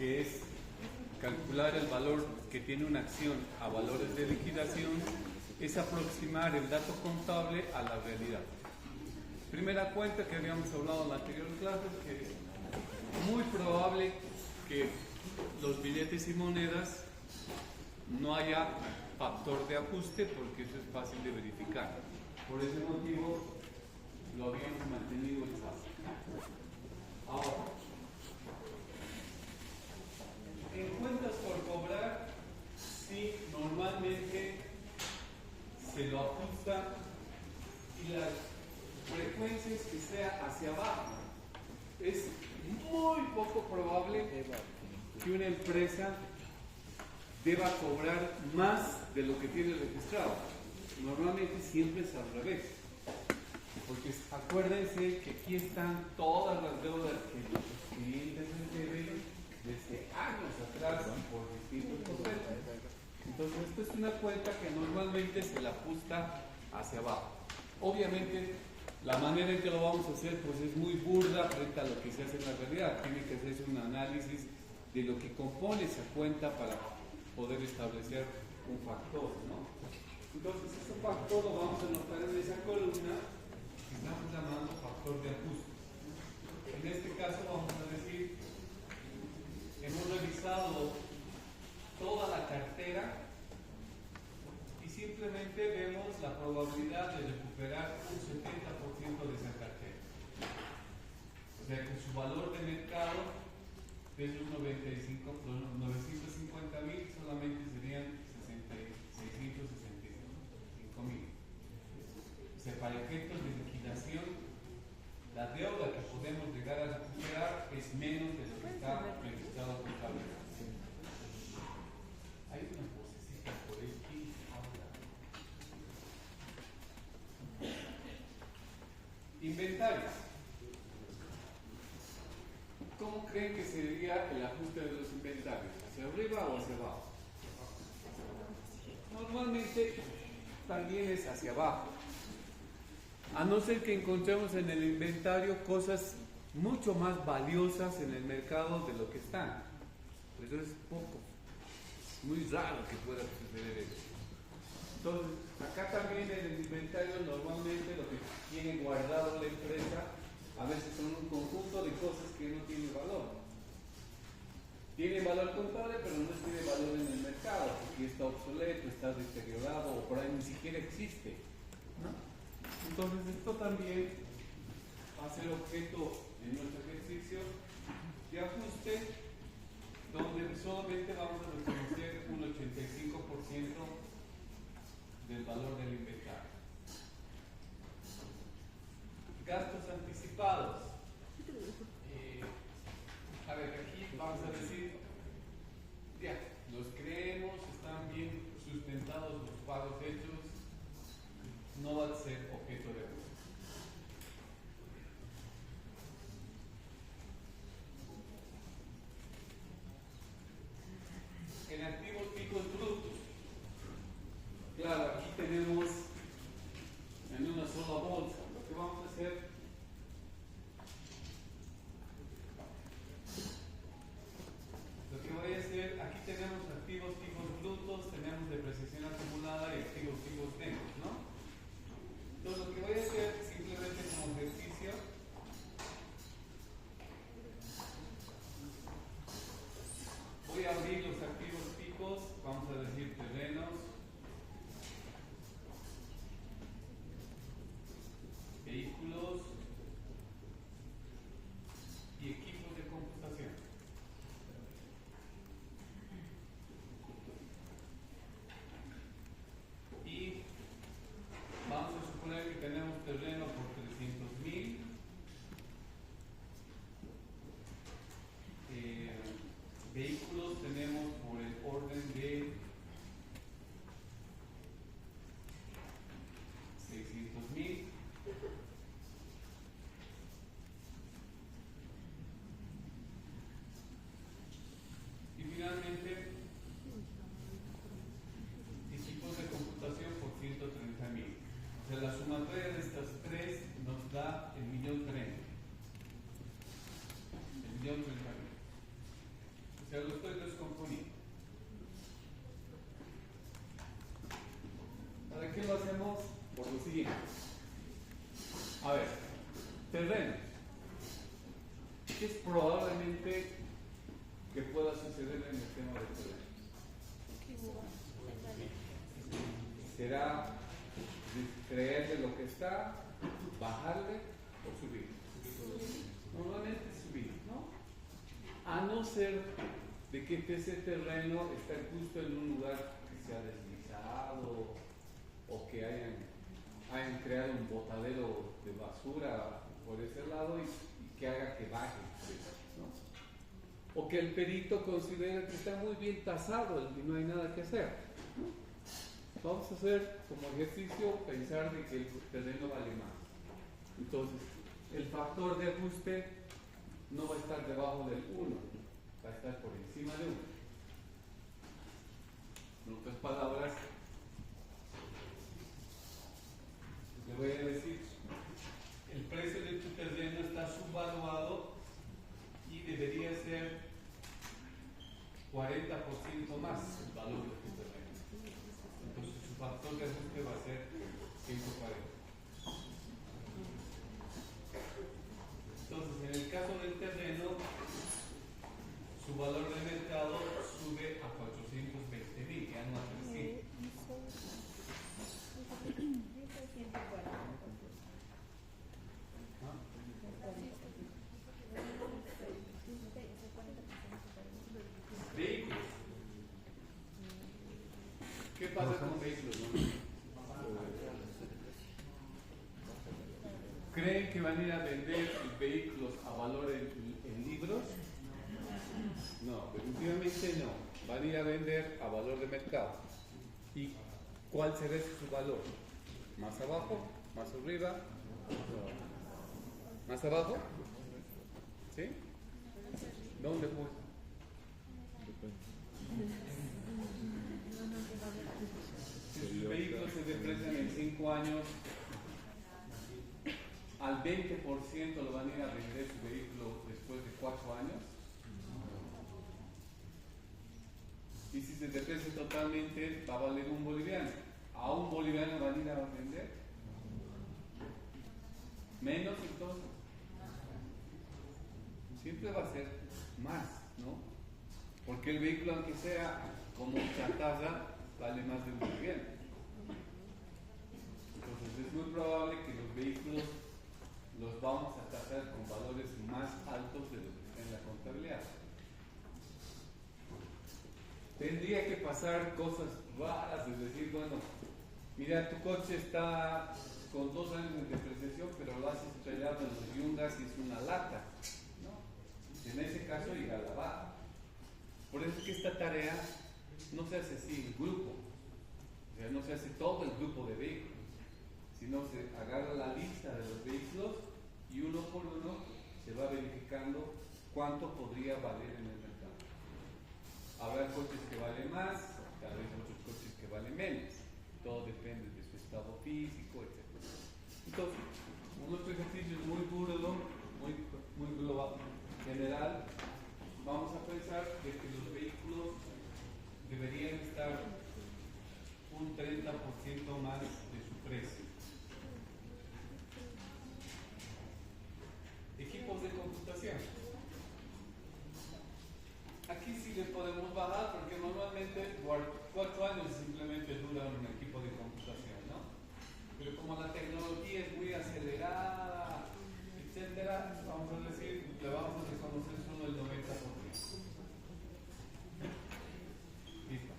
que es calcular el valor que tiene una acción a valores de liquidación, es aproximar el dato contable a la realidad. Primera cuenta que habíamos hablado en la anterior clase, que es muy probable que los billetes y monedas no haya factor de ajuste, porque eso es fácil de verificar. Por ese motivo lo habíamos mantenido exacto. Ahora, en cuentas por cobrar, sí, normalmente se lo ajusta y las frecuencias que sea hacia abajo. Es muy poco probable que una empresa deba cobrar más de lo que tiene registrado. Normalmente siempre es al revés. Porque acuérdense que aquí están todas las deudas que los clientes deben desde años atrás por distintos procesos. Entonces, esta es una cuenta que normalmente se la ajusta hacia abajo. Obviamente, la manera en que lo vamos a hacer pues es muy burda frente a lo que se hace en la realidad. Tiene que hacerse un análisis de lo que compone esa cuenta para poder establecer un factor, ¿no? Entonces, ese factor lo vamos a anotar en esa columna que estamos llamando factor de ajuste. En este caso vamos a decir, hemos revisado toda la cartera y simplemente vemos la probabilidad de recuperar un 70% de esa cartera. O sea que su valor de mercado de los 950.000 solamente serían 665.000. O sea, para efectos de liquidación, la deuda que podemos llegar a recuperar es menos de lo que está registrado contablemente. Hay una vocecita por aquí. Inventarios. ¿Cómo creen que sería el ajuste de los inventarios? ¿Hacia arriba o hacia abajo? Normalmente también es hacia abajo. A no ser que encontremos en el inventario cosas mucho más valiosas en el mercado de lo que están. Eso es poco. Es muy raro que pueda suceder eso. Entonces, acá también en el inventario normalmente lo que tiene guardado la empresa a veces son un conjunto de cosas que no tienen valor. Tiene valor contable, pero no tiene valor en el mercado, porque está obsoleto, está deteriorado o por ahí ni siquiera existe, ¿no? Entonces esto también va a ser objeto en nuestro ejercicio de ajuste, donde solamente vamos a reconocer un 85% del valor del inventario. Gastos anticipados. A ver, aquí vamos a decir, ya, los creemos, están bien sustentados los pagos hechos, no va a ser objeto de ajuste. En activos fijos brutos, claro, aquí tenemos en una sola bolsa. Lo que vamos a hacer, aquí tenemos activos fijos brutos, tenemos depreciación acumulada y activos fijos netos, ¿no? Entonces lo que voy a hacer simplemente como ejercicio, voy a abrir los activos fijos, vamos a decir terrenos, vehículos y equipos de computación. Y vamos a suponer que tenemos terreno por 300.000, vehículos tenemos por el orden de 600.000, y finalmente equipos de computación por 130.000. O sea, la sumatoria de estas tres nos da el 1.030.000. sea, lo estoy descomponiendo. ¿Para qué lo hacemos? Por lo siguiente. A ver, terreno. ¿Qué es probablemente que pueda suceder en el tema del terreno? Será creerle lo que está, bajarle o subir. Normalmente subir, ¿no? A no ser de que ese terreno está justo en un lugar que se ha deslizado o que hayan creado un botadero de basura por ese lado y que haga que baje, ¿no? O que el perito considere que está muy bien tasado y no hay nada que hacer. Vamos a hacer como ejercicio pensar de que el terreno vale más. Entonces, el factor de ajuste no va a estar debajo del 1, va a estar por encima de 1. En otras palabras, le voy a decir, el precio de tu terreno está subvaluado y debería ser 40% más el valor de tu terreno. Entonces su factor de ajuste va a ser 140. Entonces, en el caso del terreno, su valor de mercado sube a 420.000, ya no a 300. Vehículos. ¿Qué pasa con vehículos? ¿Creen que van a ir a vender vehículos a valor en libros? No, definitivamente no. Van a ir a vender a valor de mercado. ¿Y cuál será su valor? ¿Más abajo? ¿Más arriba? ¿Más abajo? ¿Sí? ¿Dónde pues? Si sus vehículos se deprecian en 5 años, al 20% lo van a ir a vender su vehículo después de 4 años. Y si se deprecia totalmente, va a valer un boliviano. ¿A un boliviano van a ir a vender? Menos entonces. Siempre va a ser más, ¿no? Porque el vehículo, aunque sea como chatarra, vale más de un boliviano. Entonces es muy probable que los vehículos los vamos a tasar con valores más altos de lo que está en la contabilidad. Tendría que pasar cosas raras, es decir, bueno, mira, tu coche está con 2 años de depreciación, pero lo has estrellado en los yungas y es una lata, ¿no? En ese caso irá a la baja. Por eso es que esta tarea no se hace así en grupo, o sea, no se hace todo el grupo de vehículos, sino se agarra la lista de los vehículos y uno por uno se va verificando cuánto podría valer en el mercado. Habrá coches que valen más, tal vez otros coches que valen menos. Todo depende de su estado físico, etc. Entonces, nuestro ejercicio es muy burdo, muy global, general. Vamos a pensar de que los vehículos deberían estar un 30% más de su precio. Equipos de computación. Aquí sí le podemos bajar porque normalmente 4 años simplemente dura un equipo de computación, ¿no? Pero como la tecnología es muy acelerada, etcétera, vamos a decir, le vamos a reconocer solo el 90%. Listo.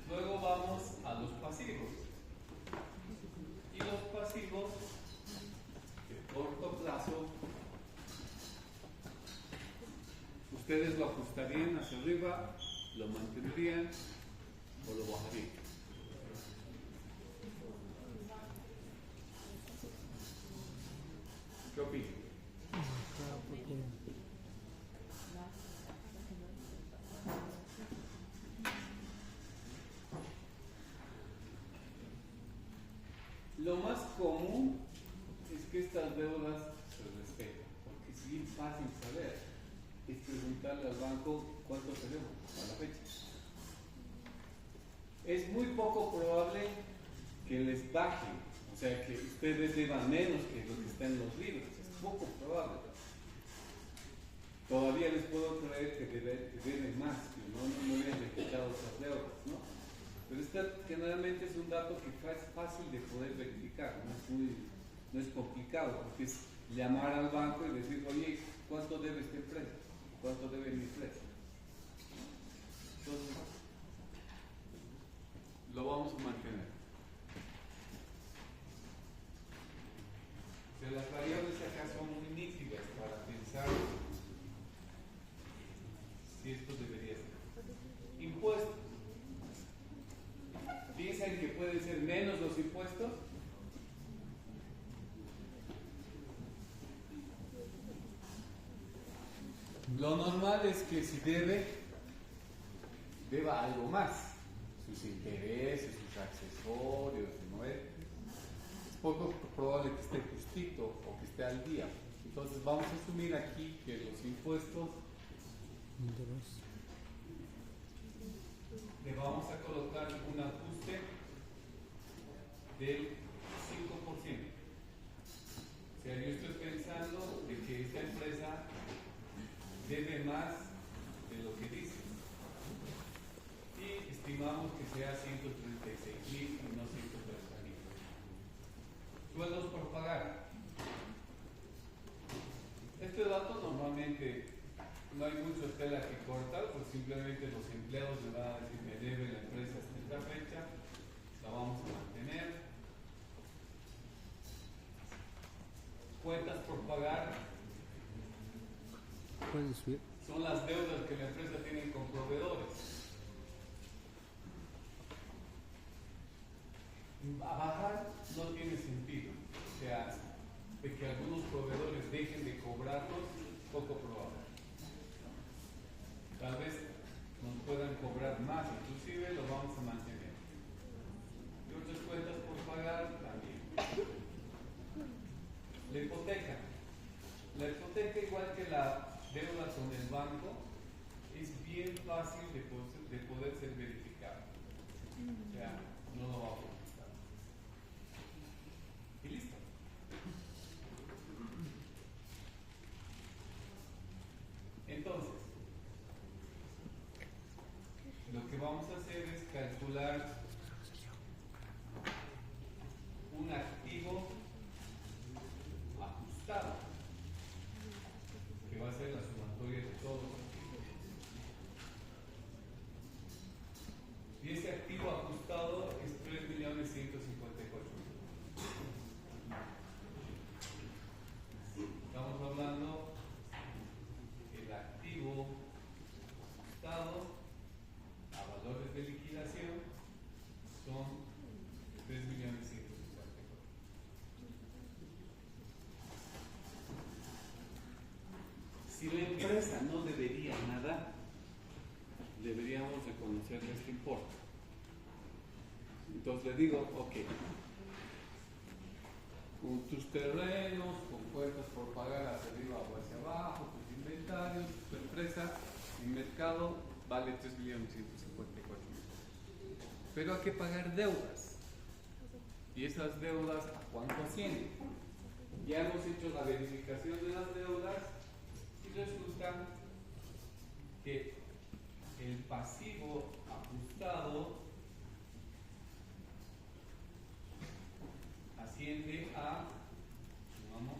Luego vamos a los pasivos. Y los pasivos de corto plazo, ustedes lo ajustarían hacia arriba, lo mantendrían o lo bajarían. ¿Qué opinan? Lo más común es que estas deudas se respeten, porque es bien fácil saber. banco, ¿cuánto tenemos a la fecha? Es muy poco probable que les baje, o sea, que ustedes deban menos que lo que está en los libros, es poco probable. Todavía les puedo creer que deben más, que no le han quitado esas deudas, ¿no? Pero generalmente es un dato que es fácil de poder verificar, no es complicado, porque es llamar al banco y decir, oye, ¿cuánto debe esta empresa? ¿Cuánto debe mi empresa? Entonces, lo vamos a mantener. Pero las variables acá son muy nítidas para pensar si esto debería ser. Impuestos. ¿Piensan que pueden ser menos los impuestos? Lo normal es que si deba algo más. Sus intereses, sus accesorios, ¿no es? Es poco probable que esté justito o que esté al día. Entonces vamos a asumir aquí que los impuestos le vamos a colocar un ajuste del 5%. O sea, yo estoy pensando de que esta empresa debe más de lo que dice. Y estimamos que sea 136.000 y no 130.000. Sueldos por pagar. Este dato normalmente no hay mucha tela que cortar, pues simplemente los empleados le van a decir me debe la empresa hasta esta fecha, la vamos a mantener. Cuentas por pagar son las deudas que la empresa tiene con proveedores. A bajar no tiene sentido, o sea, de que algunos proveedores dejen de cobrarlos, poco probable. Tal vez nos puedan cobrar más, inclusive lo vamos a mantener. Y otras cuentas por pagar también. La hipoteca. La hipoteca, igual que la deuda con el banco, es bien fácil de poder ser verificado. O sea, no lo vamos a buscar. Y listo. Entonces, lo que vamos a hacer es calcular un activo ajustado, que va a ser la sumatoria de todos los activos. Y ese activo ajustado es 3.154.000. Estamos hablando del activo ajustado a valores de liquidación son 3.154.000. Si la empresa no debería nada, deberíamos reconocerle este importe. Entonces le digo, ok, con tus terrenos, con cuentas por pagar hacia arriba o hacia abajo, tus inventarios, tu empresa, en mercado vale 3.154.000. Pero hay que pagar deudas. ¿Y esas deudas a cuánto ascienden? Ya hemos hecho la verificación de las deudas y resulta que el pasivo ajustado asciende a, vamos,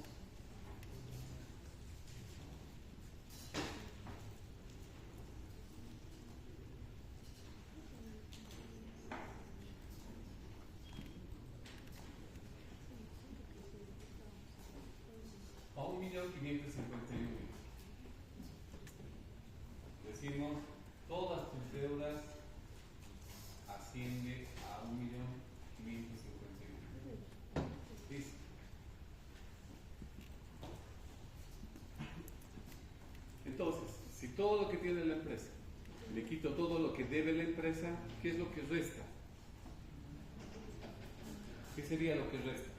a 1.551.000. Decimos, todas tus deudas ascienden a 1.551.000. ¿Listo? Entonces, si todo lo que tiene la empresa, le quito todo lo que debe la empresa, ¿qué es lo que resta? ¿Qué sería lo que resta?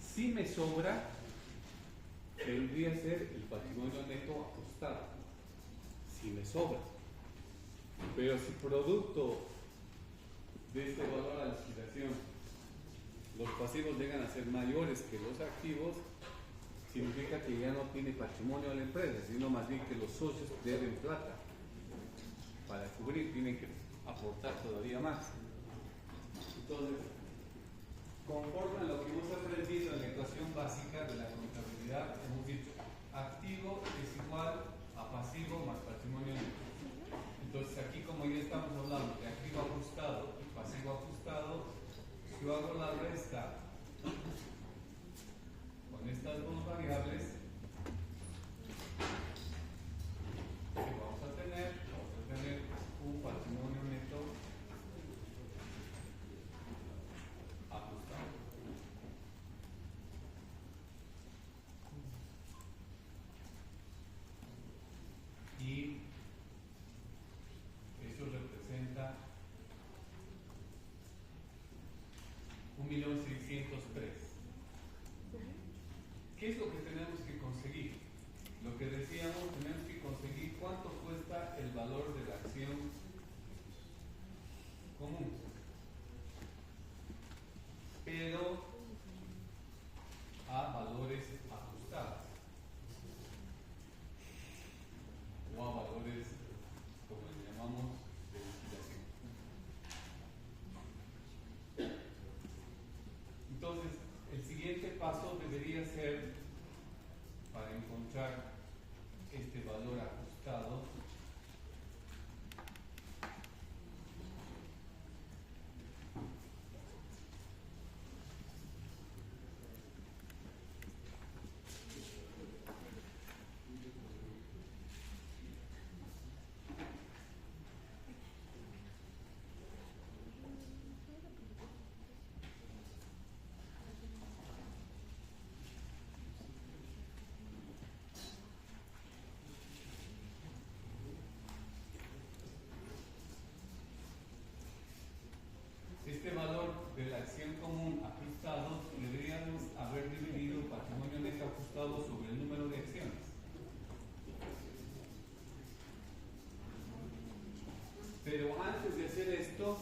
Si me sobra, vendría a ser el patrimonio neto ajustado, si me sobra. Pero si producto de este valor a liquidación los pasivos llegan a ser mayores que los activos, significa que ya no tiene patrimonio a la empresa, sino más bien que los socios deben plata para cubrir, tienen que aportar todavía más. Entonces, conforme a lo que hemos aprendido en la ecuación básica de la contabilidad, hemos dicho activo es igual a pasivo más patrimonio neto. Entonces aquí, como ya estamos hablando de activo ajustado y pasivo ajustado, si yo hago la resta con estas dos variables, ¿qué vamos a tener? Vamos a tener un patrimonio neto ajustado. Y eso representa 1.603.000. ¿Qué es lo que tenemos que conseguir? Lo que decíamos, tenemos que conseguir cuánto cuesta el valor de la acción común. Pero a valores ajustados. O a valores, como le llamamos, de liquidación. Entonces, el siguiente paso debería ser, para encontrar este valor ajustado, este valor de la acción común ajustado deberíamos haber dividido el patrimonio neto ajustado sobre el número de acciones. Pero antes de hacer esto,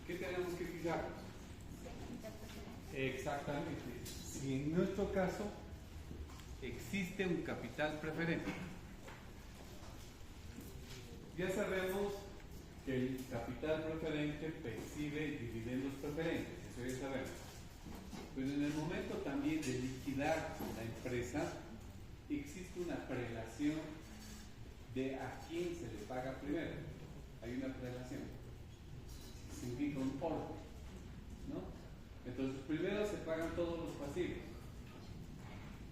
¿qué tenemos que fijarnos? Exactamente. Si en nuestro caso existe un capital preferente, ya sabemos que el capital preferente percibe dividendos preferentes, eso ya sabemos. Pero en el momento también de liquidar la empresa, existe una prelación de a quién se le paga primero. Hay una prelación. Significa un orden, ¿no? Entonces, primero se pagan todos los pasivos.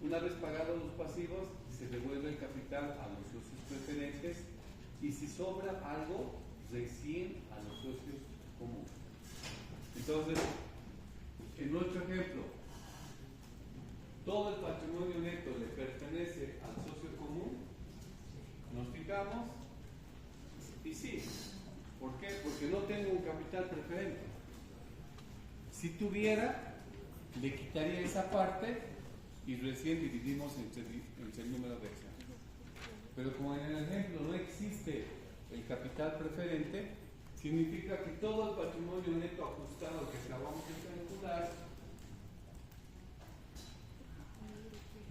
Una vez pagados los pasivos, se devuelve el capital a los socios preferentes y si sobra algo, recién a los socios comunes. Entonces, en nuestro ejemplo, todo el patrimonio neto le pertenece al socio común, nos fijamos y sí. ¿Por qué? Porque no tengo un capital preferente. Si tuviera, le quitaría esa parte y recién dividimos entre el número de acciones. Pero como en el ejemplo no existe el capital preferente, significa que todo el patrimonio neto ajustado que acabamos de calcular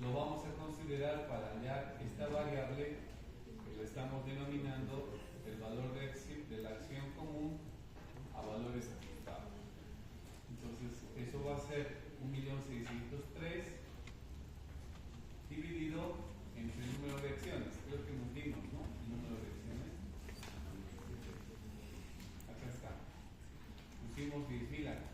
lo vamos a considerar para hallar esta variable que le estamos denominando el valor de la acción común a valores ajustados. Entonces, eso va a ser 1.603.000 dividido entre el número de acciones. Creo que nos dimos, ¿no? El número de acciones. Acá está. Pusimos 10.000 acciones.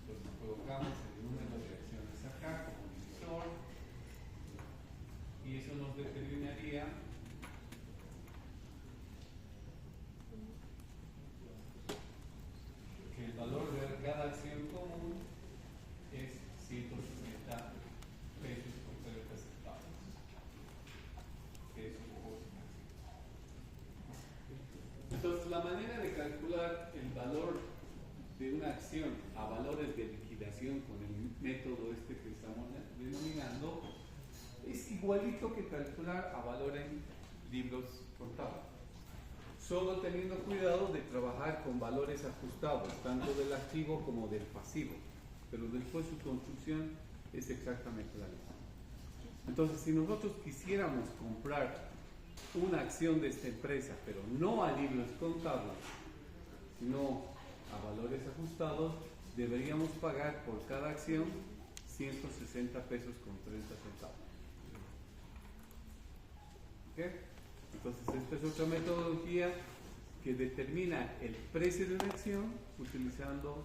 Entonces colocamos el número de acciones acá como divisor y eso nos determinaría que el valor de cada acción común es 160 pesos con 30 centavos. Pesos por acción. Entonces, la manera de calcular el valor de una acción a valores de liquidación con el método este que estamos denominando es igualito que calcular a valor en libros contables, solo teniendo cuidado de trabajar con valores ajustados tanto del activo como del pasivo, pero después su construcción es exactamente la misma. Entonces, si nosotros quisiéramos comprar una acción de esta empresa, pero no a libros contables, sino a valores ajustados, deberíamos pagar por cada acción 160 pesos con 30 centavos. ¿Okay? Entonces, esta es otra metodología que determina el precio de una acción utilizando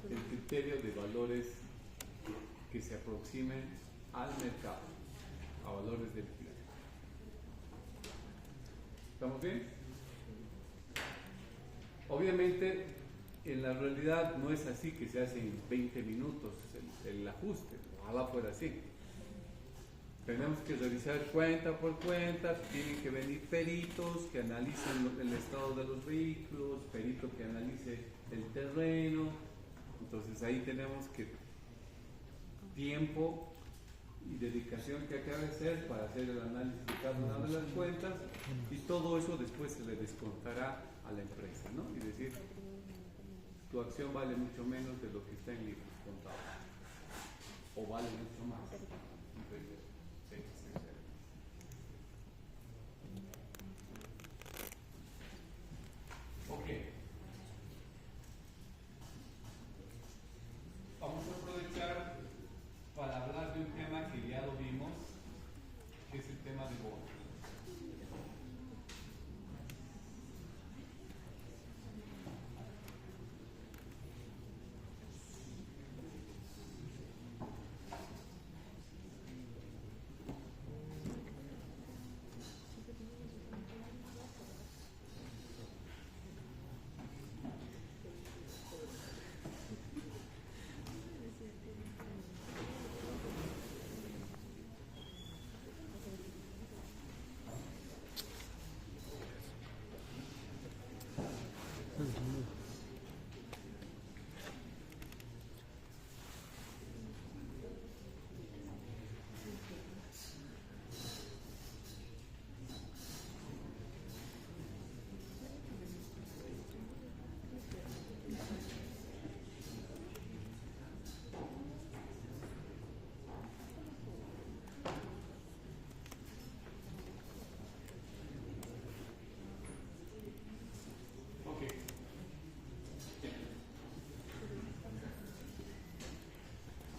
el criterio de valores que se aproximen al mercado, a valores de liquidación. ¿Estamos bien? Obviamente, en la realidad no es así que se hace en 20 minutos el ajuste, ojalá fuera así. Tenemos que revisar cuenta por cuenta, tienen que venir peritos que analicen el estado de los vehículos, perito que analice el terreno. Entonces ahí tenemos que tiempo y dedicación que acabe de hacer para hacer el análisis de cada una de las cuentas, y todo eso después se le descontará a la empresa, ¿no? Y decir, tu acción vale mucho menos de lo que está en libros contables, o vale mucho más. Ok. Vamos a aprovechar para hablar de un tema que ya lo vimos, que es el tema de bonos.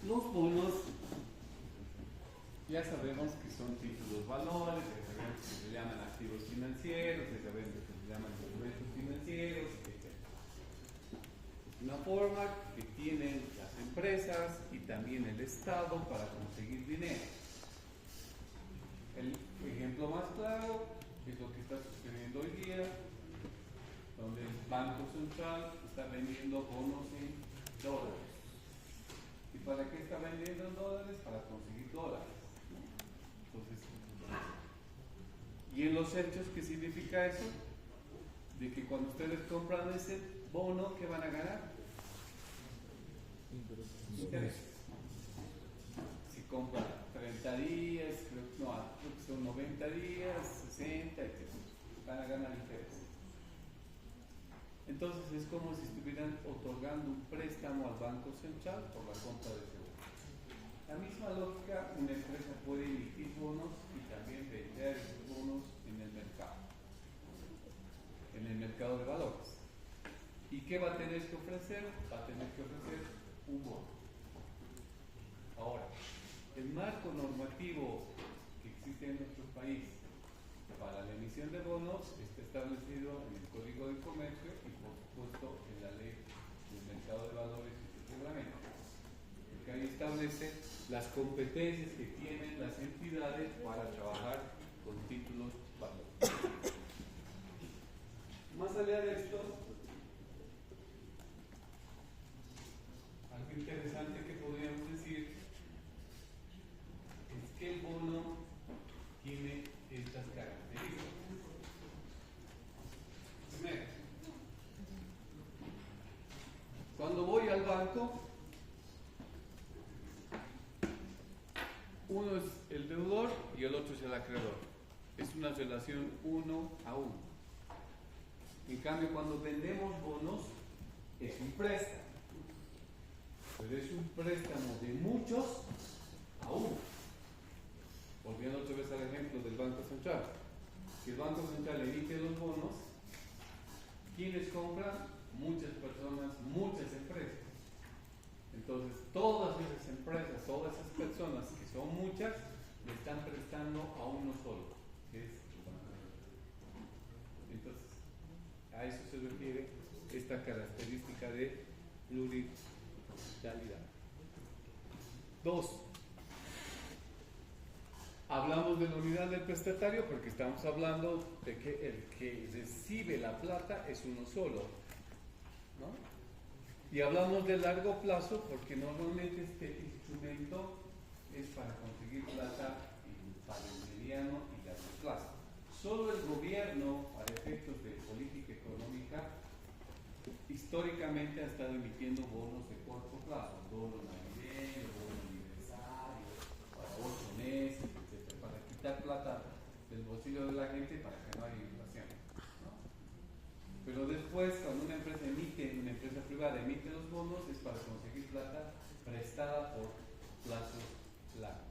Los bonos ya sabemos que son títulos valores, ya sabemos que se llaman activos financieros, ya sabemos que se llaman instrumentos financieros, etc. Es una forma que tienen las empresas y también el Estado para conseguir dinero. El ejemplo más claro es lo que está sucediendo hoy día, donde el Banco Central está vendiendo bonos en dólares. ¿Y para qué está vendiendo en dólares? Para conseguir dólares. Entonces, ¿y en los hechos qué significa eso? De que cuando ustedes compran ese bono, ¿qué van a ganar? Interés. Si compran 30 días, creo que son 90 días, 60, etc. Van a ganar interés. Entonces es como si estuvieran otorgando un préstamo al Banco Central por la compra de ese bono. La misma lógica, una empresa puede emitir bonos y también vender esos bonos en el mercado de valores. ¿Y qué va a tener que ofrecer? Va a tener que ofrecer un bono. Ahora, el marco normativo que existe en nuestro país para la emisión de bonos está establecido en el Código de Comercio y por supuesto en la Ley del Mercado de Valores y sus reglamentos, porque ahí establece las competencias que tienen las entidades para trabajar con títulos valores. Más allá de esto, algo interesante que podríamos decir es que el bono tiene estas características. Primero, barco, uno es el deudor y el otro es el acreedor. Es una relación 1 a 1. En cambio, cuando vendemos bonos, es un préstamo. Pero es un préstamo de muchos a uno. Volviendo otra vez al ejemplo del Banco Central. Si el Banco Central emite los bonos, ¿quiénes compran? Muchas personas, muchas empresas. Entonces, todas esas empresas, todas esas personas, que son muchas, le están prestando a uno solo, que es el Banco Central. Entonces, a eso se refiere esta característica de plurilateralidad. 2. Hablamos de la unidad del prestatario porque estamos hablando de que el que recibe la plata es uno solo, ¿no? Y hablamos de largo plazo porque normalmente este instrumento es para conseguir plata para el mediano y largo plazo. Solo el gobierno, para efectos de política económica, históricamente ha estado emitiendo bonos de corto plazo, bono navideño, bono aniversario, para 8 meses, etc., para quitar plata del bolsillo de la gente para que no haya inflación, ¿no? Pero después, cuando una empresa privada emite los bonos, es para conseguir plata prestada por plazos largos.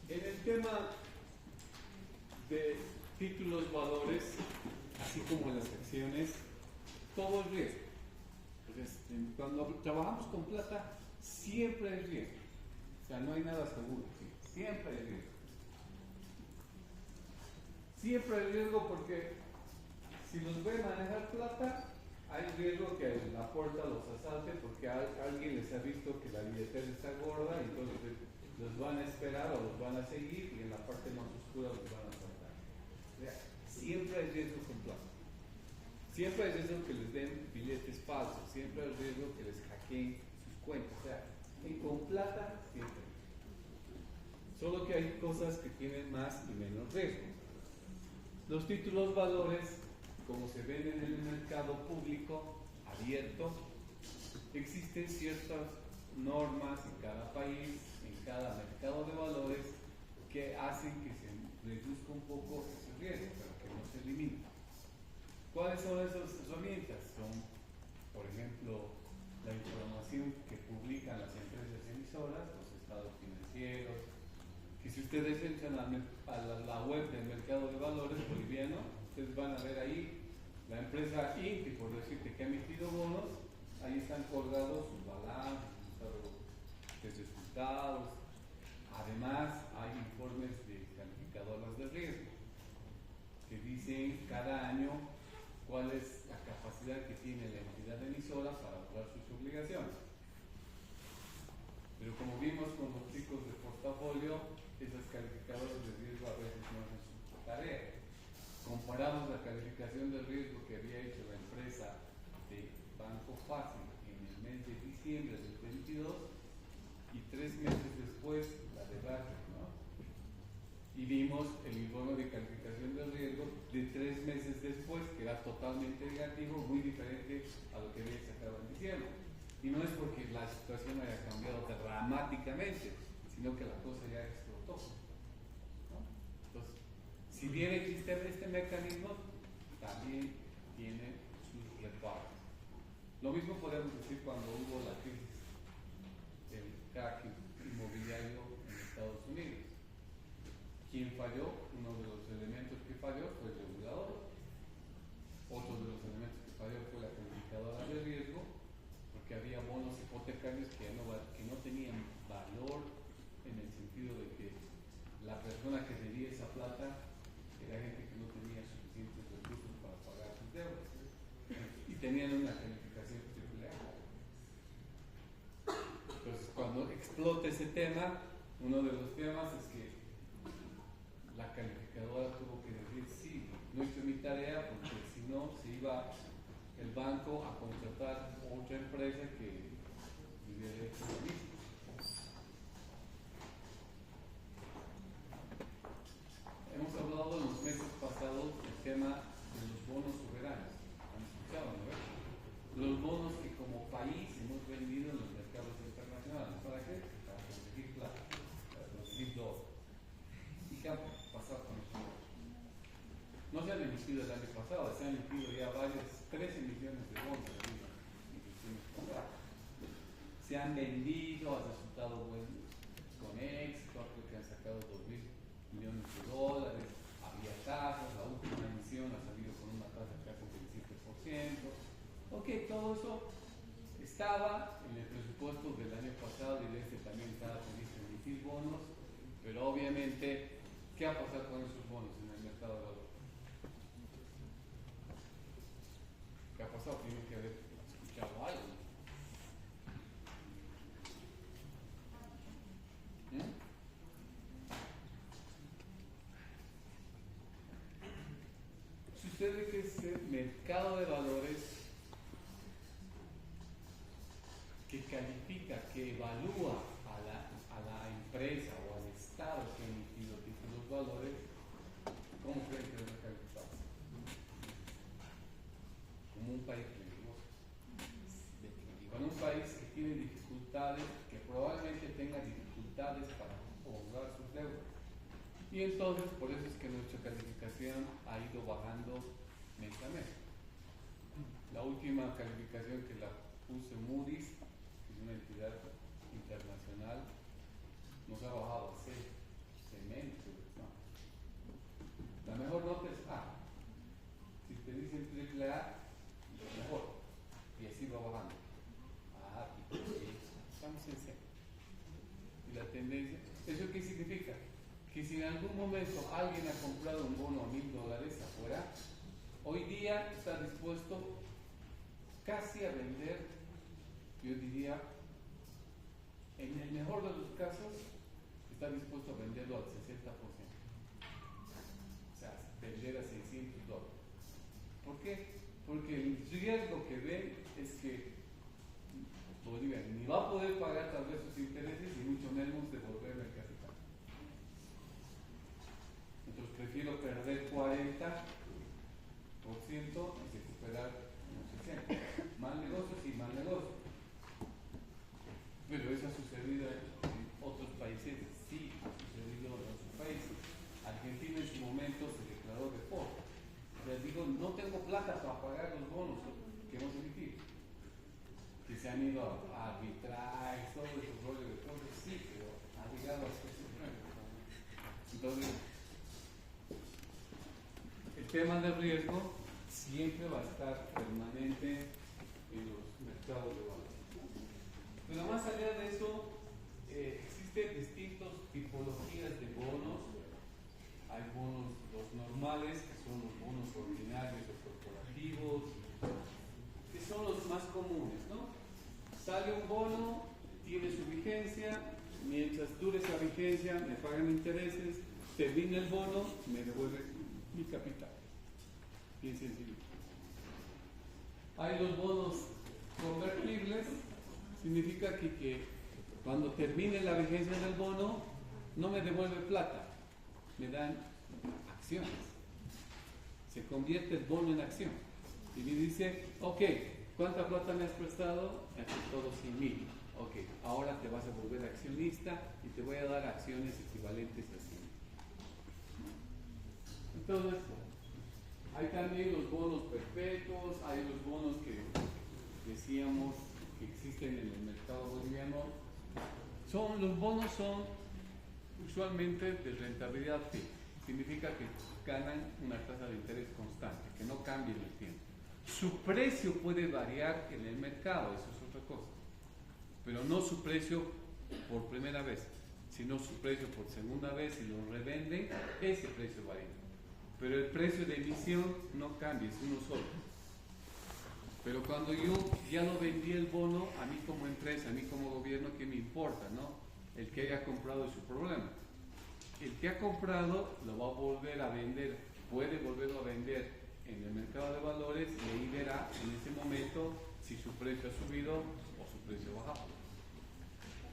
En el tema de títulos, valores, así como en las acciones, todo es riesgo. Entonces, cuando trabajamos con plata, siempre hay riesgo. O sea, no hay nada seguro, ¿sí? Siempre hay riesgo. Siempre hay riesgo porque si los ve manejar plata, hay riesgo que la puerta los asalte porque alguien les ha visto que la billetera está gorda y entonces los van a esperar o los van a seguir y en la parte más oscura los van a asaltar. O sea, siempre hay riesgo con plata. Siempre hay riesgo que les den billetes falsos, siempre hay riesgo que les hackeen sus cuentas. O sea, con plata siempre. Solo que hay cosas que tienen más y menos riesgo. Los títulos valores, como se ven en el mercado público abierto, existen ciertas normas en cada país, en cada mercado de valores, que hacen que se reduzca un poco ese riesgo, pero que no se elimine. ¿Cuáles son esas herramientas? Son, por ejemplo, la información que publican las empresas emisoras, los estados financieros, que si ustedes entran a la web del mercado de valores boliviano, ustedes van a ver ahí la empresa INTI, por decirte, que ha emitido bonos, ahí están colgados sus balances, sus resultados. Además, hay informes de calificadoras de riesgo que dicen cada año cuál es la capacidad que tiene la entidad emisora para lograr sus obligaciones. Pero como vimos con los chicos de portafolio, esas calificadoras de riesgo a veces no hacen su tarea. Comparamos la calificación de riesgo que había hecho la empresa de Banco Fácil en el mes de diciembre del 22 y 3 meses después la de Barclays, ¿no? Y vimos el informe de calificación de riesgo de 3 meses después, que era totalmente negativo, muy diferente a lo que había sacado en diciembre. Y no es porque la situación haya cambiado dramáticamente, sino que la cosa ya explotó, ¿no? Entonces, si bien existe este mecanismo, también tiene sus reparos. Lo mismo podemos decir cuando hubo la crisis del crack inmobiliario en Estados Unidos. ¿Quién falló? Uno de los elementos que falló fue el regulador. Otro de los elementos que falló fue la calificadora de riesgo, porque había bonos hipotecarios que no tenían valor en el sentido de que la persona que debía esa plata era gente que no tenía suficientes recursos para pagar sus deudas y tenían una calificación AAA. Entonces, cuando explota ese tema, uno de los temas es que la calificadora tuvo que decir sí, no hice mi tarea porque si no se iba el banco a contratar otra empresa que hubiera hecho lo mismo. Hemos hablado en los meses pasados del tema de los bonos soberanos. ¿Han escuchado, no? Los bonos que como país hemos vendido en los mercados internacionales. ¿Para qué? Para conseguir plata, para conseguir dólares. ¿Y qué ha pasado con los bonos? No se han emitido el año pasado, se han emitido ya varias, 13 millones de bonos se han vendido, ha resultado bueno, con éxito, creo que han sacado 2.000 millones de dólares, había tasas, la última emisión ha salido con una tasa casi del 7%. Ok, todo eso estaba en el presupuesto del año pasado y de este también estaba previsto emitir bonos, pero obviamente, ¿qué ha pasado con esos bonos en el mercado de valores? ¿Qué ha pasado? Tienen que haber escuchado algo. Sucede que ese mercado de valores que califica, que evalúa a la empresa o al Estado que ha emitido títulos valores, ¿cómo creen que debe calificarse? Como un país peligroso. Con un país que tiene dificultades, que probablemente tenga dificultades para honrar sus deudas. Y entonces, por eso es que nuestra calificación ha ido bajando mes a mes. La última calificación que la puso Moody's, que es una entidad internacional, nos ha bajado a C, C menos, no. La mejor nota es A. Si te dicen triple A, lo mejor. Y así va bajando. A, y estamos en C. Y la tendencia, ¿eso qué significa? Que si en algún momento alguien ha comprado un bono a $1.000 afuera, hoy día está dispuesto casi a vender, yo diría, en el mejor de los casos, está dispuesto a venderlo al 60%. O sea, vender a $600. ¿Por qué? Porque el riesgo que ven es que Bolivia ni va a poder pagar tal vez sus intereses y mucho menos devolver el capital. Entonces prefiero perder 40% y recuperar unos 60%. Mal negocio, sí, mal negocio. Pero eso ha sucedido en otros países, sí, ha sucedido en otros países. Argentina en su momento se declaró default. Les digo, no tengo plata para pagar los bonos que hemos emitido. Que se han ido a arbitrar, todo ese rollo de cosas, sí, pero ha llegado a ser supremo. Entonces, el tema del riesgo siempre va a estar permanente en los mercados de valores. Pero más allá de eso, existen distintas tipologías de bonos. Hay bonos, los normales, que son los bonos ordinarios o corporativos, que son los más comunes, ¿no? Sale un bono, tiene su vigencia, mientras dure esa vigencia me pagan intereses, termina el bono, me devuelve mi capital. Bien sencillo. Hay los bonos convertibles, significa que cuando termine la vigencia del bono no me devuelve plata, me dan acciones. Se convierte el bono en acción. Y me dice, ok, ¿cuánta plata me has prestado? Me has prestado 100.000. Ok, ahora te vas a volver accionista y te voy a dar acciones equivalentes a 100.000. Entonces, hay también los bonos perpetuos, hay los bonos que decíamos que existen en el mercado boliviano. Los bonos son usualmente de rentabilidad fija. Significa que ganan una tasa de interés constante, que no cambia en el tiempo. Su precio puede variar en el mercado, eso es otra cosa. Pero no su precio por primera vez, sino su precio por segunda vez y lo revenden, ese precio varía. Pero el precio de emisión no cambia, es uno solo. Pero cuando yo ya no vendí el bono, a mí como empresa, a mí como gobierno, ¿qué me importa, no? El que haya comprado es su problema. el que ha comprado lo va a volver a vender, puede volverlo a vender en el mercado de valores y ahí verá en ese momento si su precio ha subido o su precio ha bajado.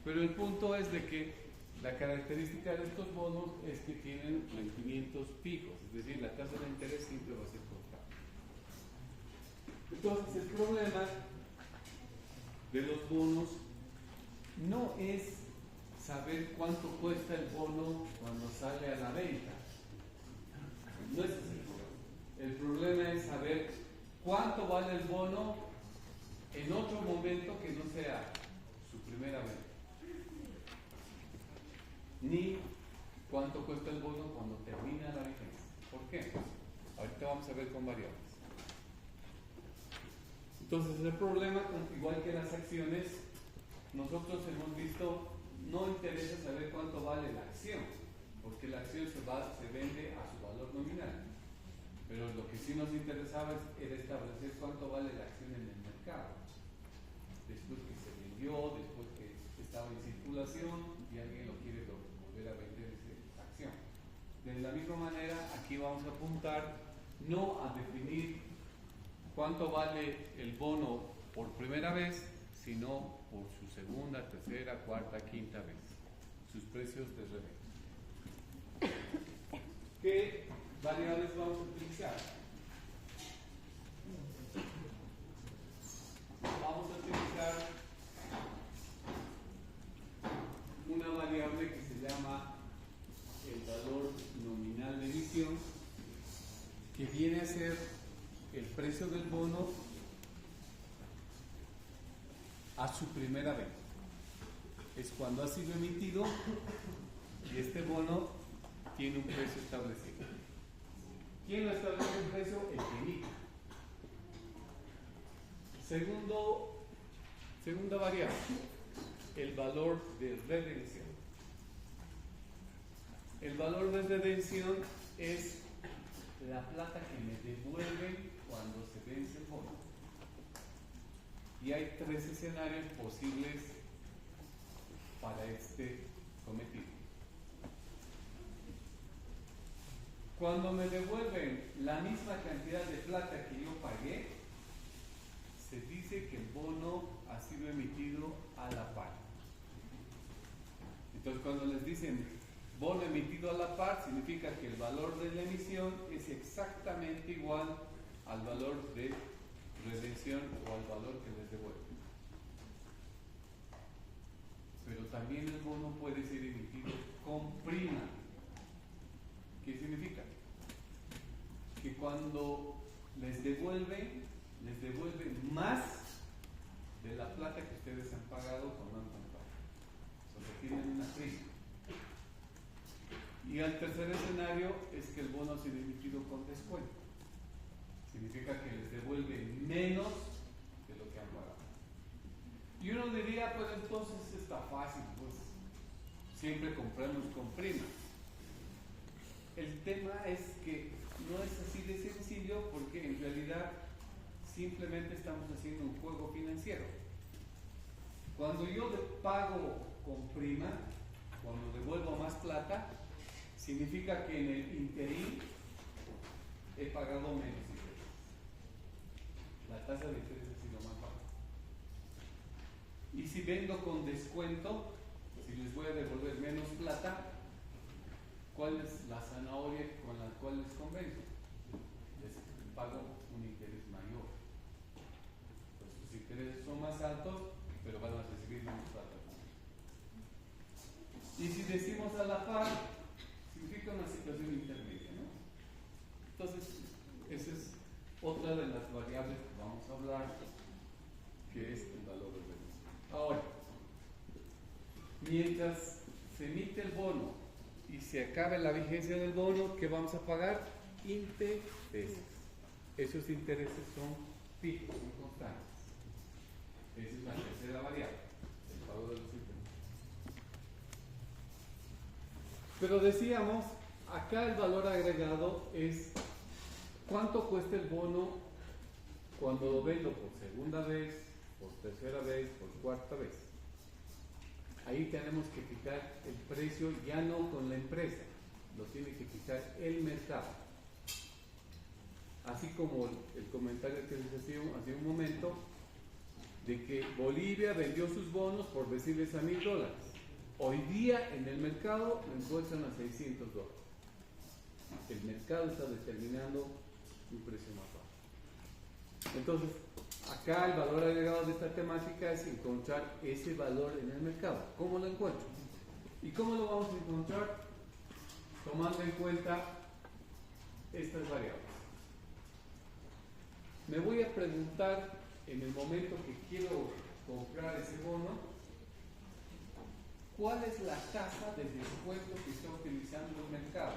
Pero el punto es de que la característica de estos bonos es que tienen rendimientos fijos, es decir, la tasa de interés siempre va a ser constante. Entonces el problema de los bonos no es saber cuánto cuesta el bono cuando sale a la venta. No es ese el problema. El problema es saber cuánto vale el bono en otro momento que no sea su primera venta. Ni cuánto cuesta el bono cuando termina la vigencia. ¿Por qué? Ahorita vamos a ver con variables. Entonces el problema, igual que las acciones, nosotros hemos visto, no interesa saber cuánto vale la acción, porque la acción se vende a su valor nominal. Pero lo que sí nos interesaba era establecer cuánto vale la acción en el mercado. Después que se vendió, después que estaba en circulación y alguien lo quiere volver a vender esa acción. De la misma manera, aquí vamos a apuntar no a definir cuánto vale el bono por primera vez, sino por su segunda, tercera, cuarta, quinta vez. Sus precios de reventa. ¿Qué variables vamos a utilizar? Vamos a utilizar una variable que se llama el valor nominal de emisión, que viene a ser el precio del bono a su primera venta. Es cuando ha sido emitido y este bono tiene un precio establecido. ¿Quién lo establece el precio? El que emite. Segunda variable, el valor de redención. El valor de redención es la plata que me devuelven cuando se vence el bono. Y hay tres escenarios posibles para este cometido. Cuando me devuelven la misma cantidad de plata que yo pagué, se dice que el bono ha sido emitido a la par. Entonces, cuando les dicen bono emitido a la par, significa que el valor de la emisión es exactamente igual al valor de redención o al valor que les devuelven. Pero también el bono puede ser emitido con prima. ¿Qué significa? Que cuando les devuelven más de la plata que ustedes han pagado cuando han comprado. O sea, tienen una prima. Y el tercer escenario es que el bono ha sido emitido con descuento. Significa que les devuelven menos de lo que han pagado. Y uno diría, pues entonces está fácil, pues siempre compramos con prima. El tema es que no es así de sencillo, porque en realidad simplemente estamos haciendo un juego financiero. Cuando yo pago con prima, cuando devuelvo más plata, significa que en el interín he pagado menos interés. La tasa de interés ha sido más baja. Y si vendo con descuento, si les voy a devolver menos plata, ¿cuál es la zanahoria con la cual les convenzo? Les pago un interés mayor. Pues sus intereses son más altos, pero van a recibir menos plata. Y si decimos a la par, significa una situación intermedia, ¿no? Entonces, esa es otra de las variables que vamos a hablar, que es el valor de redención. Ahora, mientras se emite el bono y se acabe la vigencia del bono, ¿qué vamos a pagar? Intereses. Esos intereses son fijos, son constantes. Esa es la tercera variable, el pago de los intereses. Pero decíamos, acá el valor agregado es cuánto cuesta el bono cuando lo vendo por segunda vez, por tercera vez, por cuarta vez. Ahí tenemos que fijar el precio ya no con la empresa, lo tiene que fijar el mercado. Así como el comentario que les hacía hace un momento, de que Bolivia vendió sus bonos, por decirles, a $1,000. Hoy día en el mercado lo encuentran a $600. El mercado está determinando un precio más bajo. Entonces, acá el valor agregado de esta temática es encontrar ese valor en el mercado. ¿Cómo lo encuentro? ¿Y cómo lo vamos a encontrar? Tomando en cuenta estas variables. Me voy a preguntar en el momento que quiero comprar ese bono, ¿cuál es la tasa de descuento que está utilizando el mercado?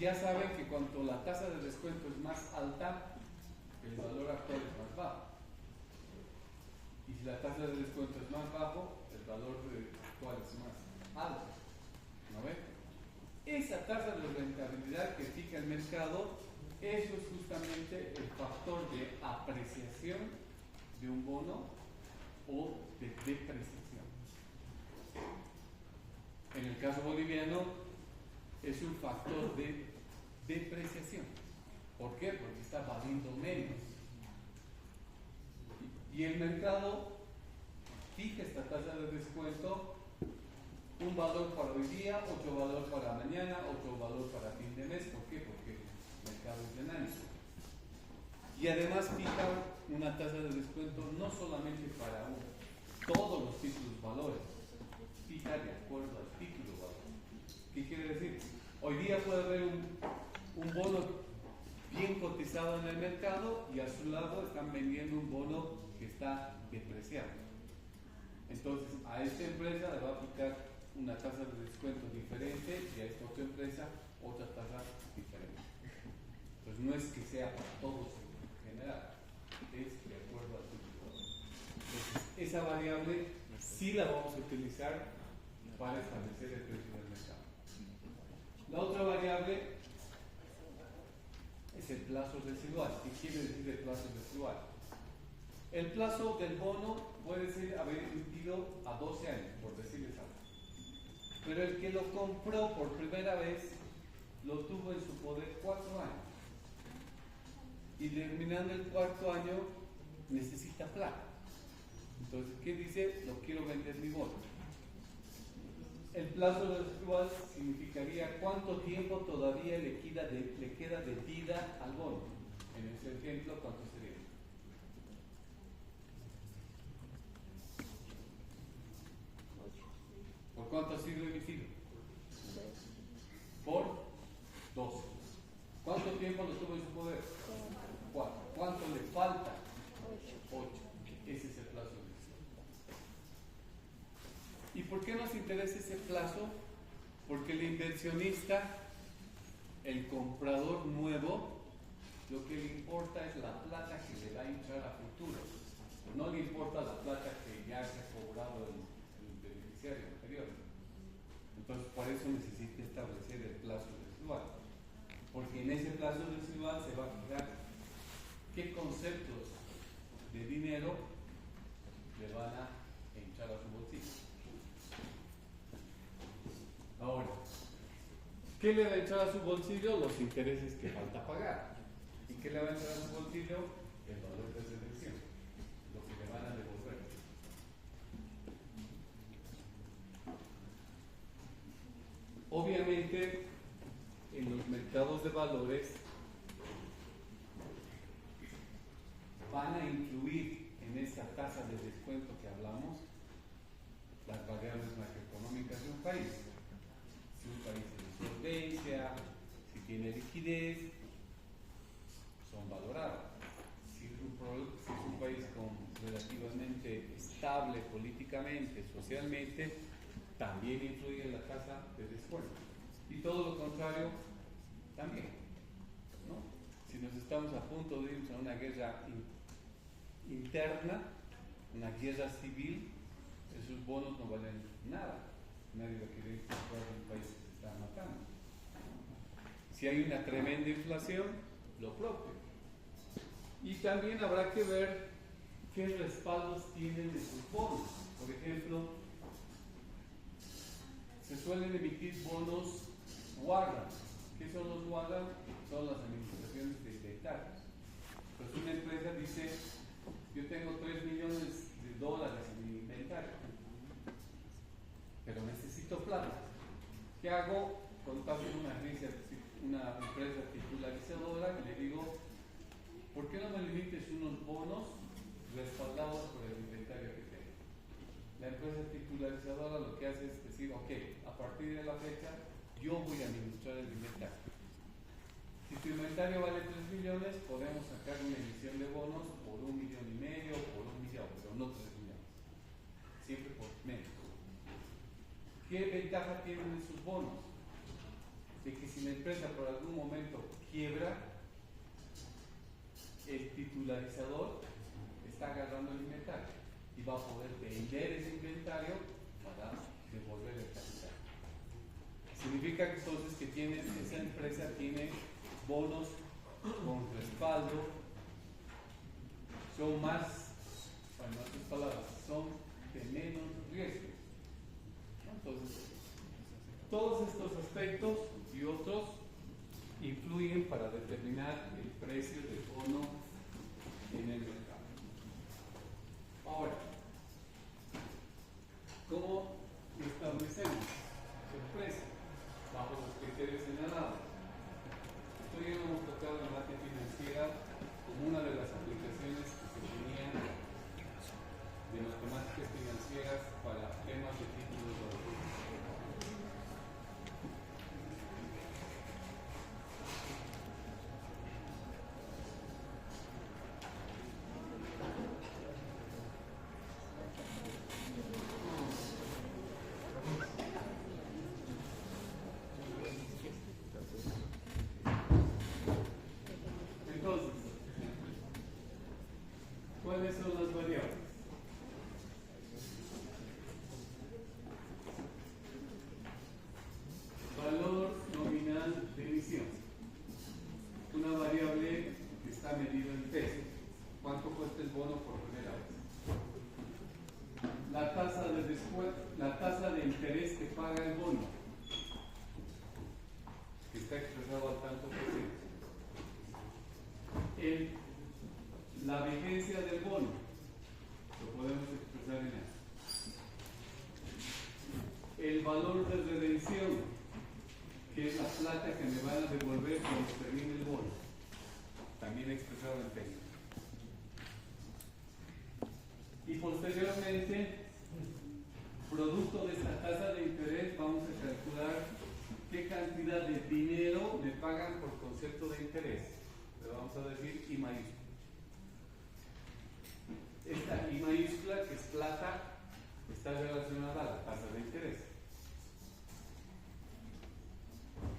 Ya saben que cuanto la tasa de descuento es más alta, el valor actual es más bajo. Y si la tasa de descuento es más bajo, el valor actual es más alto. ¿No ven? Esa tasa de rentabilidad que fija el mercado, eso es justamente el factor de apreciación de un bono o de depreciación. En el caso boliviano es un factor de depreciación. ¿Por qué? Porque está valiendo menos. Y el mercado fija esta tasa de descuento, un valor para hoy día, otro valor para mañana, otro valor para fin de mes. ¿Por qué? Porque el mercado es dinámico. Y además fija una tasa de descuento no solamente para todos los títulos valores, fija de acuerdo al título valor. ¿Qué quiere decir? Hoy día puede haber un bono bien cotizado en el mercado y a su lado están vendiendo un bono que está depreciado. Entonces a esta empresa le va a aplicar una tasa de descuento diferente y a esta otra empresa otra tasa diferente. Entonces no es que sea para todos en general, es de acuerdo al título. Entonces esa variable sí la vamos a utilizar para establecer el precio del mercado. La otra variable es el plazo residual. ¿Qué quiere decir el plazo residual? El plazo del bono puede ser haber emitido a 12 años, por decirles algo. Pero el que lo compró por primera vez lo tuvo en su poder 4 años. Y terminando el 4º año necesita plata. Entonces, ¿qué dice? Lo quiero vender mi bono. El plazo residual significaría cuánto tiempo todavía le queda de vida al bono. En ese ejemplo, ¿cuánto sería? ¿Por cuánto ha sido emitido? Por 12. ¿Cuánto tiempo lo tuvo en su poder? 4. ¿Cuánto le falta? 8. Ese es el plazo residual. ¿Y por qué nos interesa ese plazo? Porque el inversionista, el comprador nuevo, lo que le importa es la plata que le va a entrar a futuro. No le importa la plata que ya se ha cobrado el beneficiario anterior. Entonces, por eso necesita establecer el plazo residual. Porque en ese plazo residual se va a fijar qué conceptos de dinero le van a entrar a su bolsillo. Ahora, ¿qué le va a entrar a su bolsillo? Los intereses que falta pagar. ¿Y qué le va a entrar a su bolsillo? El valor de redención, lo que le van a devolver. Obviamente, en los mercados de valores van a incluir en esa tasa de descuento que hablamos las variables macroeconómicas de un país. Si un país tiene solvencia, si tiene liquidez, son valoradas. Si es un país relativamente estable políticamente, socialmente, también influye en la tasa de descuento. Y todo lo contrario, también. ¿No? Si nos estamos a punto de ir a una guerra interna, una guerra civil, esos bonos no valen nada. Nadie va a querer comprar un país que se está matando. Si hay una tremenda inflación, lo propio. Y también habrá que ver qué respaldos tienen esos bonos. Por ejemplo, suelen emitir bonos warrants. ¿Qué son los warrants? Son las administraciones de inventarios. Pues una empresa dice, yo tengo $3 millones en mi inventario, pero necesito plata. ¿Qué hago? Contacto con una empresa titularizadora y le digo, ¿por qué no me limites unos bonos respaldados por el inventario que tengo? La empresa titularizadora lo que hace es decir, ok, a partir de la fecha yo voy a administrar el inventario. Si tu inventario vale 3 millones, podemos sacar una emisión de bonos por 1,5 millones, por 1 millón, pero no 3 millones. Siempre por menos. ¿Qué ventaja tienen esos bonos? De que si la empresa por algún momento quiebra, el titularizador está agarrando el inventario y va a poder vender ese inventario para devolver el capital. Significa que entonces que esa empresa tiene bonos con respaldo, son más, en otras palabras, son de menos riesgo. Entonces, todos estos aspectos y otros influyen para determinar el precio del bono en el mercado. Ahora, ¿cómo establecemos el precio? Bajo los criterios señalados. Esto ya lo hemos tocado en la parte financiera como una de las aplicaciones que se tenían de matemáticas financieras para temas de títulos de valor. Entonces, ¿cuáles son las variables? Valor nominal de emisión. Una variable que está medida en pesos. ¿Cuánto cuesta el bono por primera vez? La tasa de interés que paga el bono, que está expresado al tanto por ciento. La vigencia del bono, lo podemos expresar en eso. El valor de redención, que es la plata que me van a devolver cuando termine el bono, también expresado en pesos. Y posteriormente, producto de esta tasa de interés, vamos a calcular qué cantidad de dinero me pagan por concepto de interés. Le vamos a decir I mayúscula. Esta I mayúscula, que es plata, está relacionada a la tasa de interés.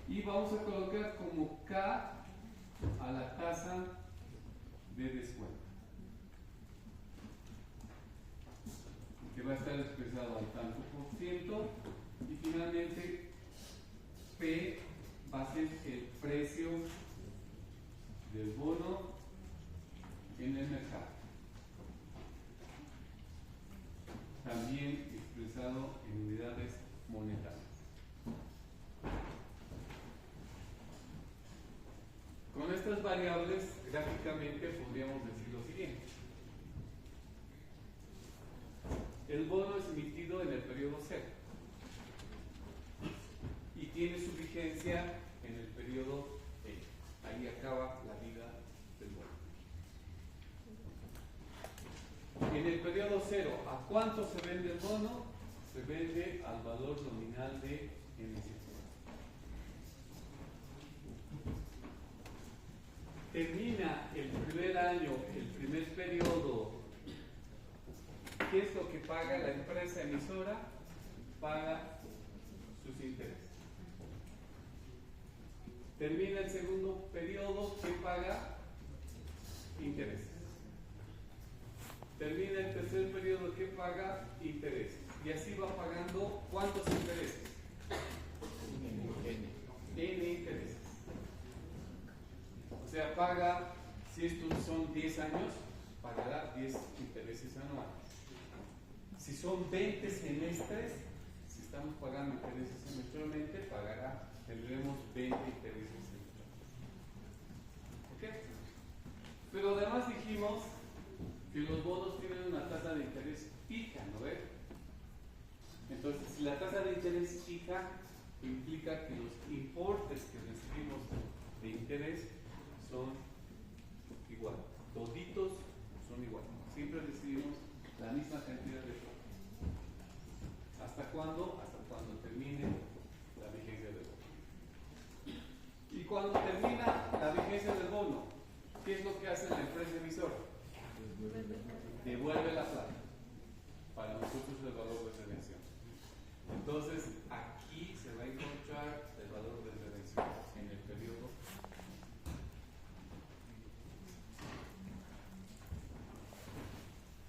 Y vamos a colocar como K a la tasa de descuento, que va a estar expresado al tanto por ciento, y finalmente P va a ser el precio del bono en el mercado, también expresado en unidades monetarias. Con estas variables, gráficamente podríamos decir lo siguiente. El bono es emitido en el periodo cero y tiene su vigencia en el periodo E. Ahí acaba la vida del bono. En el periodo cero, ¿a cuánto se vende el bono? Se vende al valor nominal de emisión. Termina el primer año, el primer periodo. ¿Qué es lo que paga la empresa emisora? Paga sus intereses. Termina el segundo periodo, ¿qué paga? Intereses. Termina el tercer periodo, ¿qué paga? Intereses. Y así va pagando, ¿cuántos intereses? N intereses. O sea, paga, si estos son 10 años, pagará 10 intereses anuales. Si son 20 semestres, si estamos pagando intereses semestralmente, tendremos 20 intereses semestrales. ¿Ok? Pero además dijimos que los bonos tienen una tasa de interés fija, ¿no ves? Entonces, si la tasa de interés fija implica que los importes que recibimos de interés son igual, toditos son iguales. Siempre recibimos la misma cantidad de plata. ¿Hasta cuándo? Hasta cuando termine la vigencia del bono. Y cuando termina la vigencia del bono, ¿qué es lo que hace la empresa emisora? Devuelve la plata. Para nosotros el valor de redención. Entonces, aquí se va a encontrar el valor de redención en el periodo.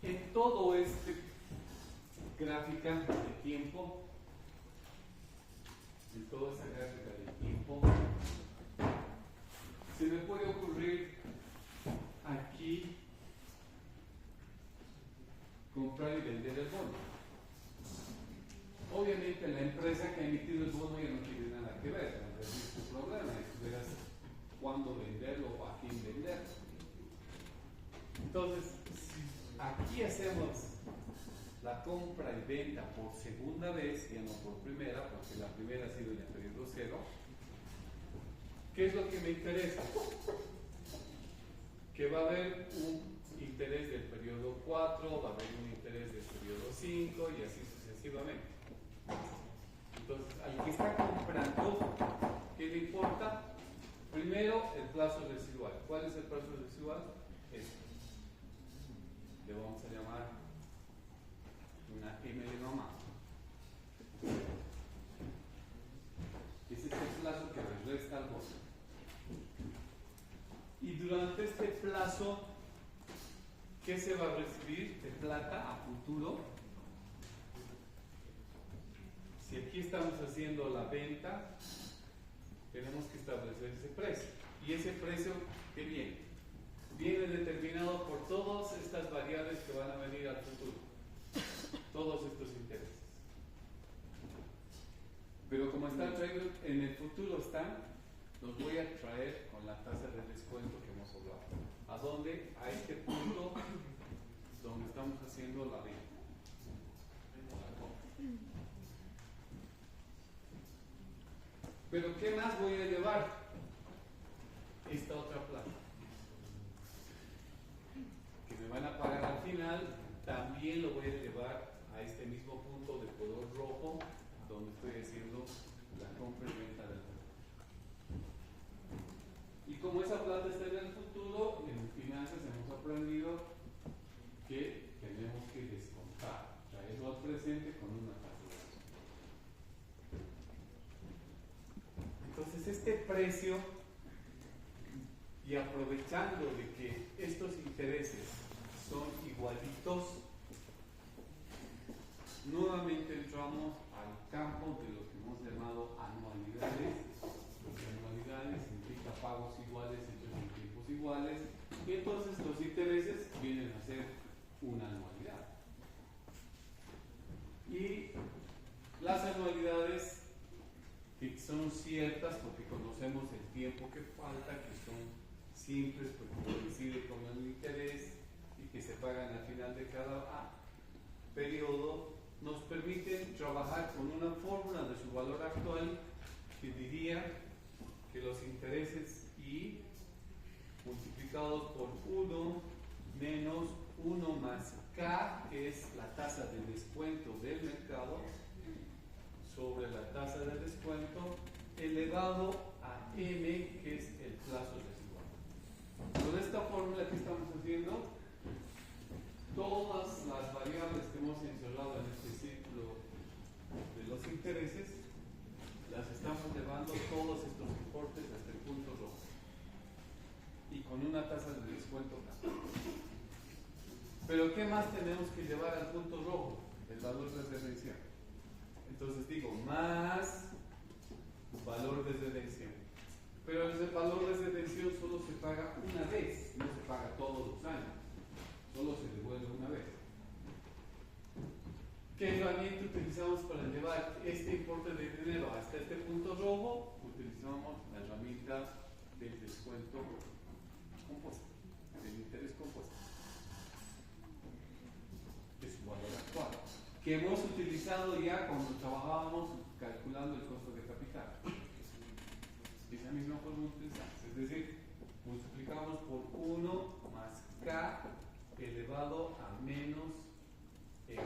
En todo este gráfica de tiempo, en toda esta gráfica de tiempo, se me puede ocurrir aquí comprar y vender el bono. Obviamente la empresa que ha emitido el bono ya no tiene nada que ver, no es tu problema, tú verás cuándo venderlo o a quién venderlo. Entonces, si aquí hacemos la compra y venta por segunda vez, ya no por primera, porque la primera ha sido en el periodo cero, ¿qué es lo que me interesa? Que va a haber un interés del periodo 4, va a haber un interés del periodo 5 y así sucesivamente. Entonces, al que está comprando, ¿qué le importa? Primero, el plazo residual. ¿Cuál es el plazo residual? Este. Le vamos a llamar una M de mamá. Ese es el plazo que le resta al bono. Y durante este plazo, ¿qué se va a recibir de plata a futuro? Si aquí estamos haciendo la venta, tenemos que establecer ese precio. ¿Y ese precio qué viene? Viene determinado por todas estas variables que van a venir al futuro. Todos estos intereses. Pero como están traídos en el futuro los voy a traer con la tasa de descuento que hemos hablado. ¿A dónde? A este punto donde estamos haciendo la venta. Pero ¿qué más voy a llevar? Esta otra plata. Que me van a pagar al final, también lo voy a llevar a este mismo punto de color rojo, donde estoy haciendo la compra y venta del bono. Y como esa plata está en el futuro, en finanzas hemos aprendido que tenemos que descontar, traerlo al presente con una tasa de descuento. Entonces este precio, y aprovechando de que estos intereses son igualitos, nuevamente entramos al campo de lo que hemos llamado anualidades. Las anualidades implica pagos iguales hechos en tiempos iguales, y entonces los intereses vienen a ser una anualidad. Y las anualidades que son ciertas porque conocemos el tiempo que falta, que son simples porque coincide con el interés y que se pagan al final de cada periodo, nos permiten trabajar con una fórmula de su valor actual que diría que los intereses I multiplicados por 1 menos 1 más K, que es la tasa de descuento del mercado, sobre la tasa de descuento elevado a M, que es el plazo residual. Con esta fórmula que estamos haciendo, todas las variables que hemos encerrado en este ciclo de los intereses, las estamos llevando todos estos importes hasta el punto rojo. Y con una tasa de descuento también. Pero ¿qué más tenemos que llevar al punto rojo? El valor de redención. Entonces digo, más valor de redención. Pero el valor de redención solo se paga una vez, no se paga todos los años. Solo se devuelve una vez. ¿Qué herramienta utilizamos? utilizamos para llevar este importe de dinero hasta este punto rojo? Utilizamos la herramienta del descuento compuesto, del interés compuesto, de su valor actual, que hemos utilizado ya cuando trabajábamos calculando el costo de capital. Esa misma forma utilizamos, es decir, multiplicamos por 1 más K elevado a menos E.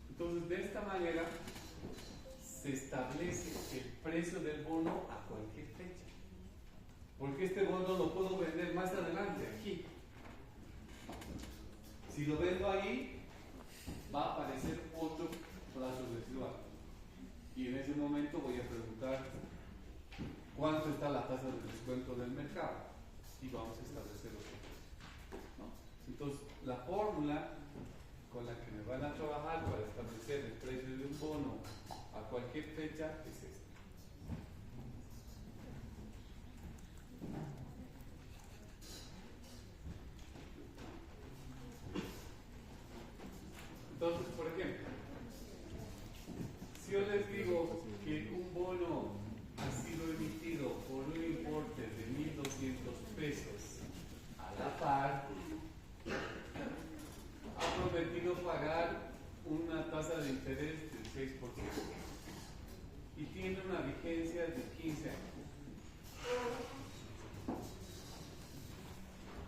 Entonces, de esta manera se establece el precio del bono a cualquier fecha. Porque este bono lo puedo vender más adelante, aquí. Si lo vendo ahí, va a aparecer otro plazo residual. Y en ese momento voy a preguntar cuánto está la tasa de descuento del mercado. Y vamos a establecer otro precio, ¿no? Entonces, la fórmula con la que me van a trabajar para establecer el precio de un bono a cualquier fecha es esta. Entonces, por ejemplo, si yo les digo que un bono ha sido emitido por un importe de 1.200 pesos a la par, ha prometido pagar una tasa de interés del 6% y tiene una vigencia de 15 años.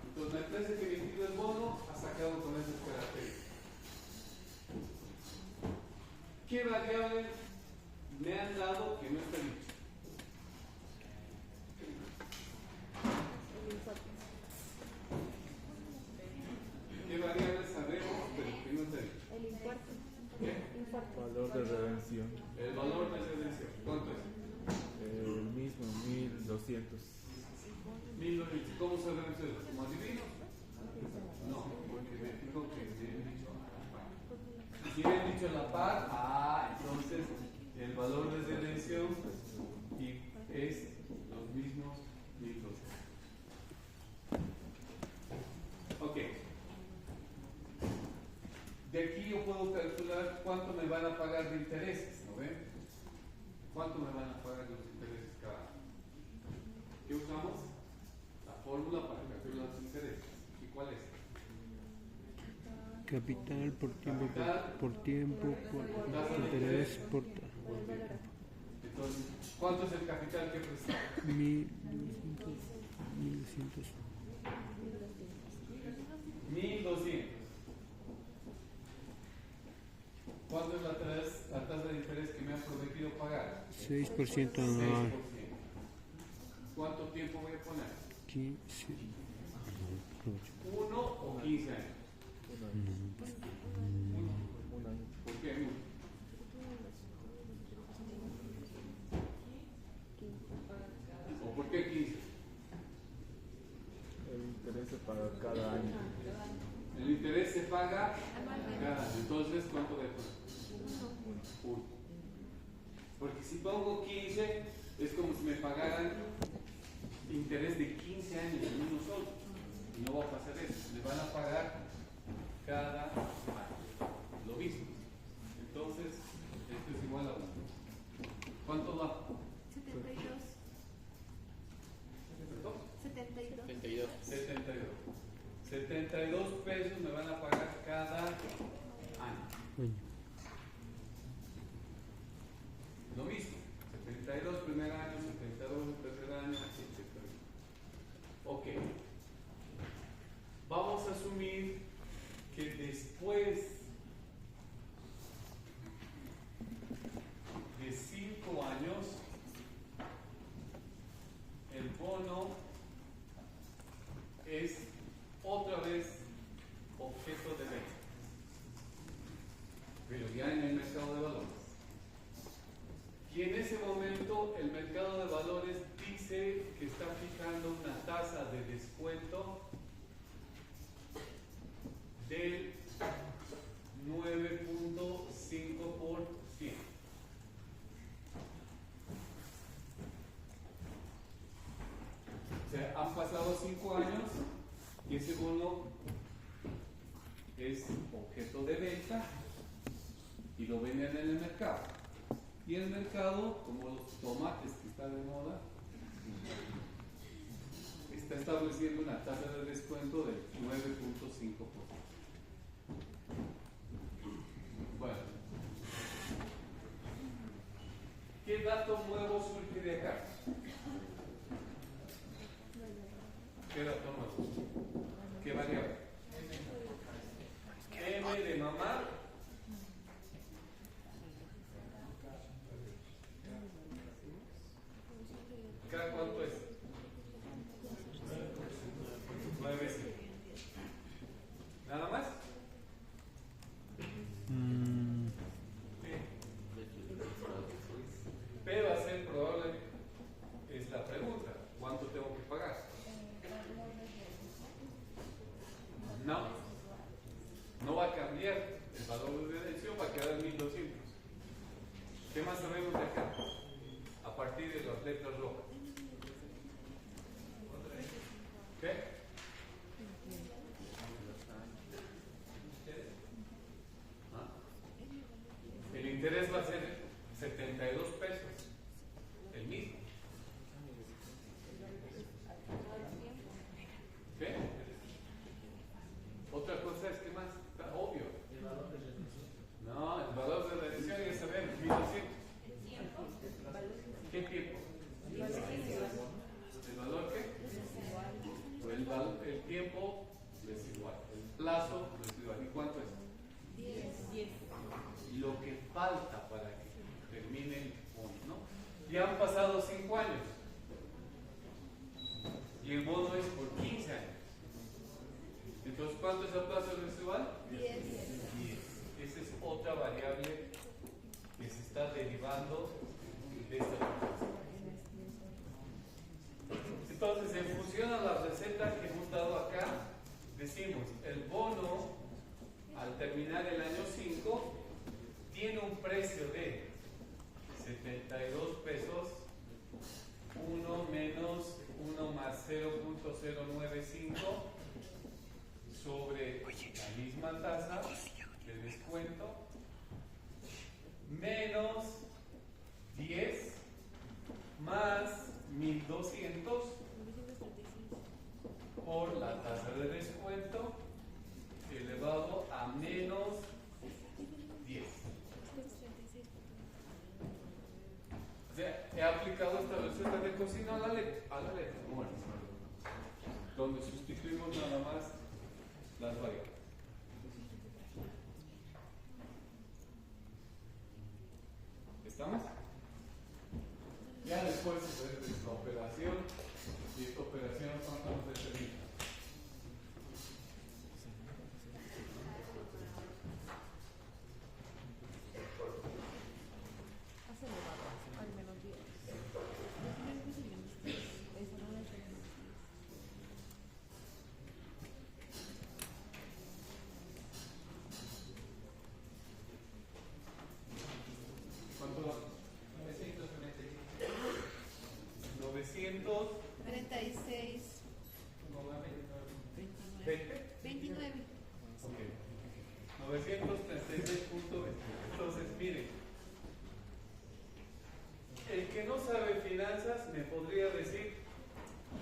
Entonces, la empresa que emitió el bono ha sacado con esas características. ¿Qué variable me han dado que no está dicho? ¿Qué variable sabemos pero que no está dicho? El importe. ¿Qué? Valor de redención. El valor de redención. ¿Cuánto es? El mismo, 1200. 1.200. ¿Cómo sabemos eso? ¿Cómo adivino? No, porque me fijo que me han dicho a la par. Si me han dicho a la par, entonces el valor de redención es los mismos 1.200. Ok. De aquí yo puedo calcular cuánto me van a pagar de intereses, ¿no ven? ¿Cuánto me van a pagar los intereses cada año? ¿Qué usamos? La fórmula para calcular los intereses. ¿Y cuál es? Capital por tiempo, Capital por tiempo, por tasa de interés, por por tiempo. Entonces, ¿cuánto es el capital que prestamos? 1.200, 1.200. 1.200. ¿Cuánto es la tasa de interés que me han prometido pagar? 6% anual. 6%. ¿Cuánto tiempo voy a poner? 15. ¿1 o 15 años? Uno. Un año. ¿Por qué 1? ¿O por qué 15? El interés se paga cada año. El interés se paga cada año. Entonces, ¿cuánto voy a poner? 1. Porque si pongo 15, es como si me pagaran interés de 15 años en uno solo. Y no va a pasar eso. Me van a pagar cada año lo mismo. Entonces, esto es igual a 1. ¿Cuánto va? 72. ¿Perdón? 72. 72. 72 pesos me van a pagar cada año. Lo mismo. 72 primer año, 72 tercer año, etc. Ok. Vamos a asumir que después de 5 años el bono es otra vez objeto de venta, pero ya en el mercado de valores. Y en ese momento el mercado de valores dice que está fijando una tasa de descuento del 9.5%. O sea, han pasado 5 años y ese bono es objeto de venta y lo venden en el mercado. Y el mercado, como los tomates que está de moda, está estableciendo una tasa de descuento del 9.5%. Bueno, ¿qué dato nuevo surge de acá? ¿Qué dato nuevo? ¿Qué variable? M de mamá. ¿Cada cuánto es? 9. ¿Nada más? Sí. Pero a ser probable es la pregunta. ¿Cuánto tengo que pagar? No. No va a cambiar. El valor de redención va a quedar en 1200. ¿Qué más sabemos de acá? A partir de las letras rojas. ¿Qué? ¿Ah? El interés va a ser 72 pesos. El mismo. ¿Qué? Otra cosa es que más está obvio. No, el valor de redención ya sabemos, 1200. ¿Qué tiempo? ¿El valor qué? El tiempo residual, el plazo residual. ¿Y cuánto es? 10. Lo que falta para que termine el bono, ¿no? Ya han pasado 5 años y el bono es por 15 años. Entonces, ¿cuánto es el plazo residual? 10. Esa es otra variable que se está derivando de esta ecuación. Entonces, en función a la receta que hemos dado acá, decimos, el bono, al terminar el año 5, tiene un precio de 72 pesos, 1 menos 1 más 0.095 sobre la misma tasa de descuento, menos 10 más 1200 por la tasa de descuento elevado a menos 10. O sea, he aplicado esta receta de cocina a la letra. Bueno, donde sustituimos nada más las variables. ¿Estamos? Ya después de esta operación, y esta operación ¿cuánto nos determina? ¿Cuánto va? 36. 29. Ok. 936.20. Entonces, miren. El que no sabe finanzas me podría decir,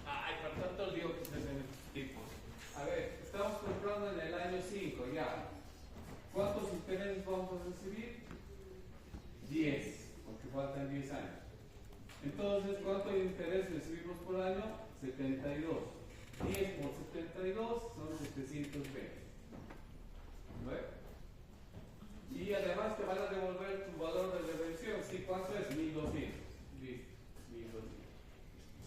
ay, por tanto lío que se hacen estos tipos. A ver, estamos comprando en el año 5, ya. ¿Cuántos intereses vamos a recibir? 10, porque faltan 10 años. Entonces, ¿cuánto de interés recibimos por año? 72. 10 por 72 son 720. ¿No? Y además te van a devolver tu valor de redención. ¿Sí? ¿Cuánto es? 1200. Listo, 1200.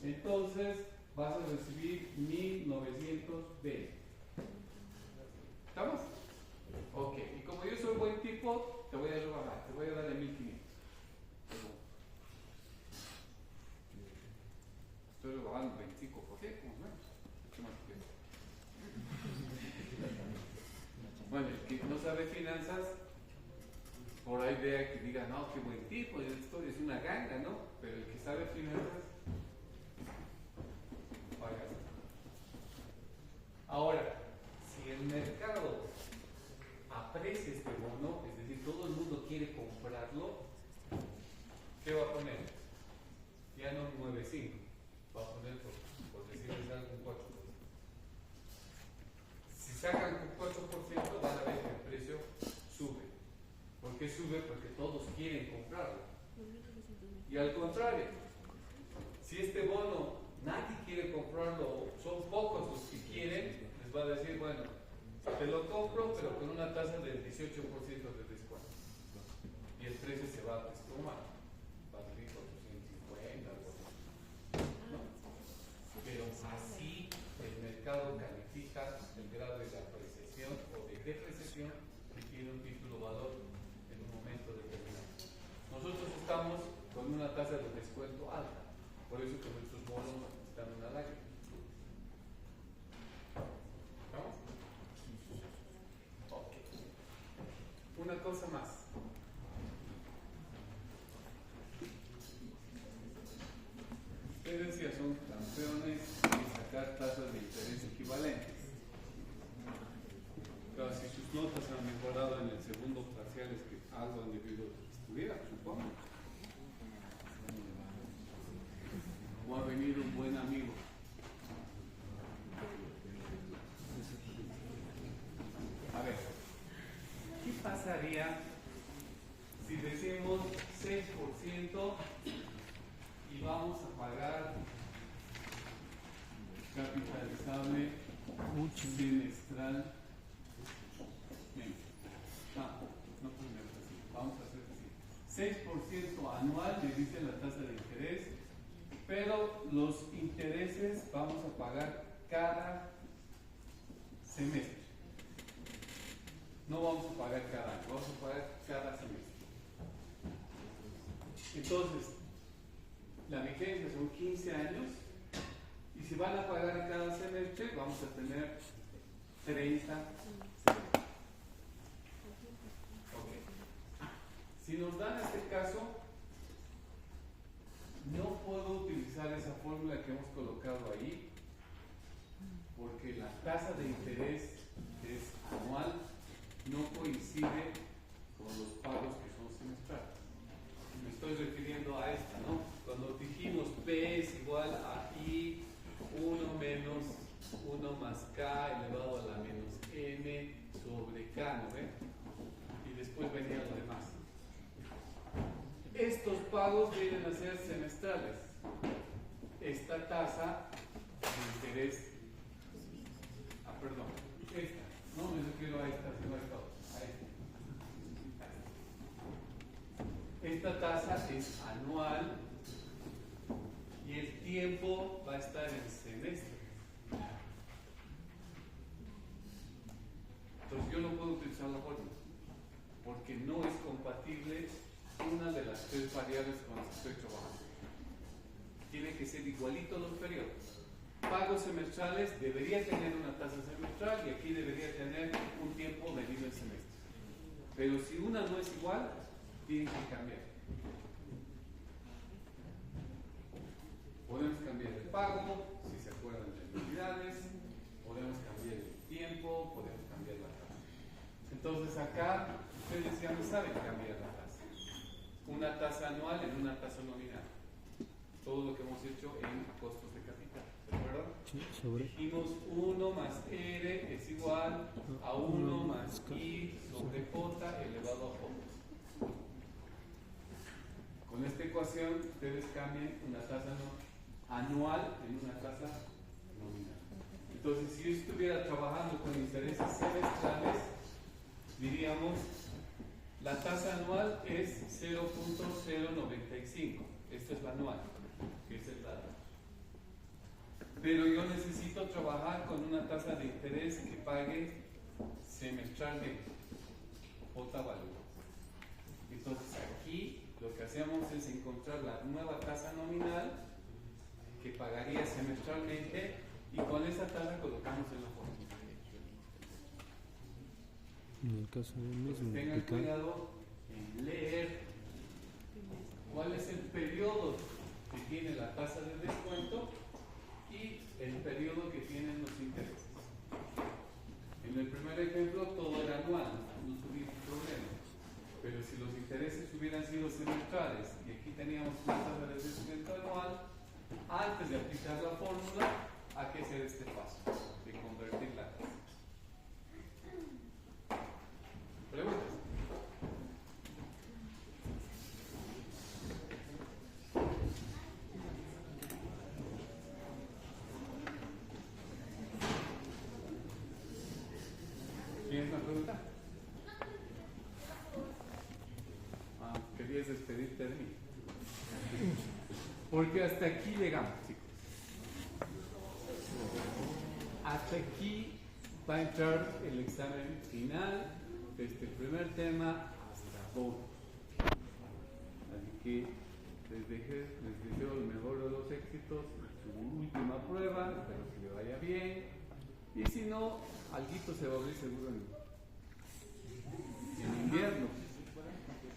Entonces, vas a recibir 1920. ¿Estamos? Ok. Y como yo soy buen tipo, te voy a rebajar. Te voy a dar de 1500. Estoy rebajando 25%, más o menos. ¿Qué más quieres? Bueno, el que no sabe finanzas, por ahí vea que diga, no, qué buen tipo, esto es una ganga, ¿no? Pero el que sabe finanzas, paga. Ahora, si el mercado aprecia este bono, es decir, todo el mundo quiere comprarlo, ¿qué va a poner? Ya no 9.5, va a poner, por decirles algo, un 4%. Si sacan un 4%, van a ver que el precio sube. ¿Por qué sube? Porque todos quieren comprarlo. Y al contrario, si este bono nadie quiere comprarlo, son pocos los que quieren, les va a decir, bueno, te lo compro, pero con una tasa del 18% de descuento. Y el precio se va a desplomar. Va a salir 450, algo así. ¿No? Pero así el mercado califica el grado de apreciación o de depreciación que tiene un título valor en un momento determinado. Nosotros estamos con una tasa de descuento alta, por eso que nuestros bonos están en la lágrima. ¿Estamos? Ok. Una cosa más. Ustedes ya son campeones de sacar tasas de interés equivalentes. Claro, si sus notas han mejorado en el segundo parcial es que algo han debido estudiar, supongo. O ha venido un buen amigo. A ver, ¿qué pasaría si decimos 6% y vamos a pagar capitalizable semestral? No ponemos así, vamos a hacer así. 6% anual, me dice la tasa de interés, pero los intereses vamos a pagar cada semestre. No vamos a pagar cada año, vamos a pagar cada semestre. Entonces, la vigencia son 15 años y si van a pagar cada semestre, vamos a tener 30 semestres. Ok. Si nos dan este caso, no puedo utilizar esa fórmula que hemos colocado ahí porque la tasa de interés es anual, no coincide con los pagos que son semestrales. Me estoy refiriendo a esta, ¿no? Cuando dijimos P es igual a I 1 menos 1 más K elevado a la menos M sobre K, ¿no ve? Y después venía lo demás. Estos pagos vienen a ser semestrales. Esta tasa de interés, perdón, esta, no me refiero a esta, sino a esta otra, a esta. Esta tasa es anual y el tiempo va a estar en semestre. Entonces yo no puedo utilizar la fórmula porque no es compatible una de las tres variables con las que estoy trabajando. Tiene que ser igualito los periodos. Pagos semestrales debería tener una tasa semestral y aquí debería tener un tiempo medido en semestre. Pero si una no es igual, tienen que cambiar. Podemos cambiar el pago, si se acuerdan de unidades, podemos cambiar el tiempo, podemos cambiar la tasa. Entonces acá ustedes ya no saben cambiar la tasa. Una tasa anual en una tasa nominal. Todo lo que hemos hecho en costos de capital. ¿De acuerdo? Sí, sobre. Dijimos 1 más R es igual a 1 más I sobre J elevado a J. Con esta ecuación ustedes cambian una tasa anual en una tasa nominal. Entonces, si yo estuviera trabajando con intereses semestrales, diríamos la tasa anual es 0.095. Esta es la anual, que es el dato. Pero yo necesito trabajar con una tasa de interés que pague semestralmente, J valor. Entonces aquí lo que hacemos es encontrar la nueva tasa nominal que pagaría semestralmente y con esa tasa colocamos en la fórmula. En el caso del mismo, Tengan cuidado en leer cuál es el periodo que tiene la tasa de descuento y el periodo que tienen los intereses. En el primer ejemplo todo era anual, no tuvimos problema. Pero si los intereses hubieran sido semestrales y aquí teníamos una tasa de crecimiento anual, antes de aplicar la fórmula, hay que hacer este paso de convertir la tasa. ¿Preguntas? ¿Tienes una pregunta? Querías despedirte de mí. Porque hasta aquí llegamos, chicos. Hasta aquí va a entrar el examen final de este primer tema hasta bonus. Así que les deseo el mejor de los éxitos en su última prueba, espero que le vaya bien. Y si no, alguito se va a abrir seguro en invierno.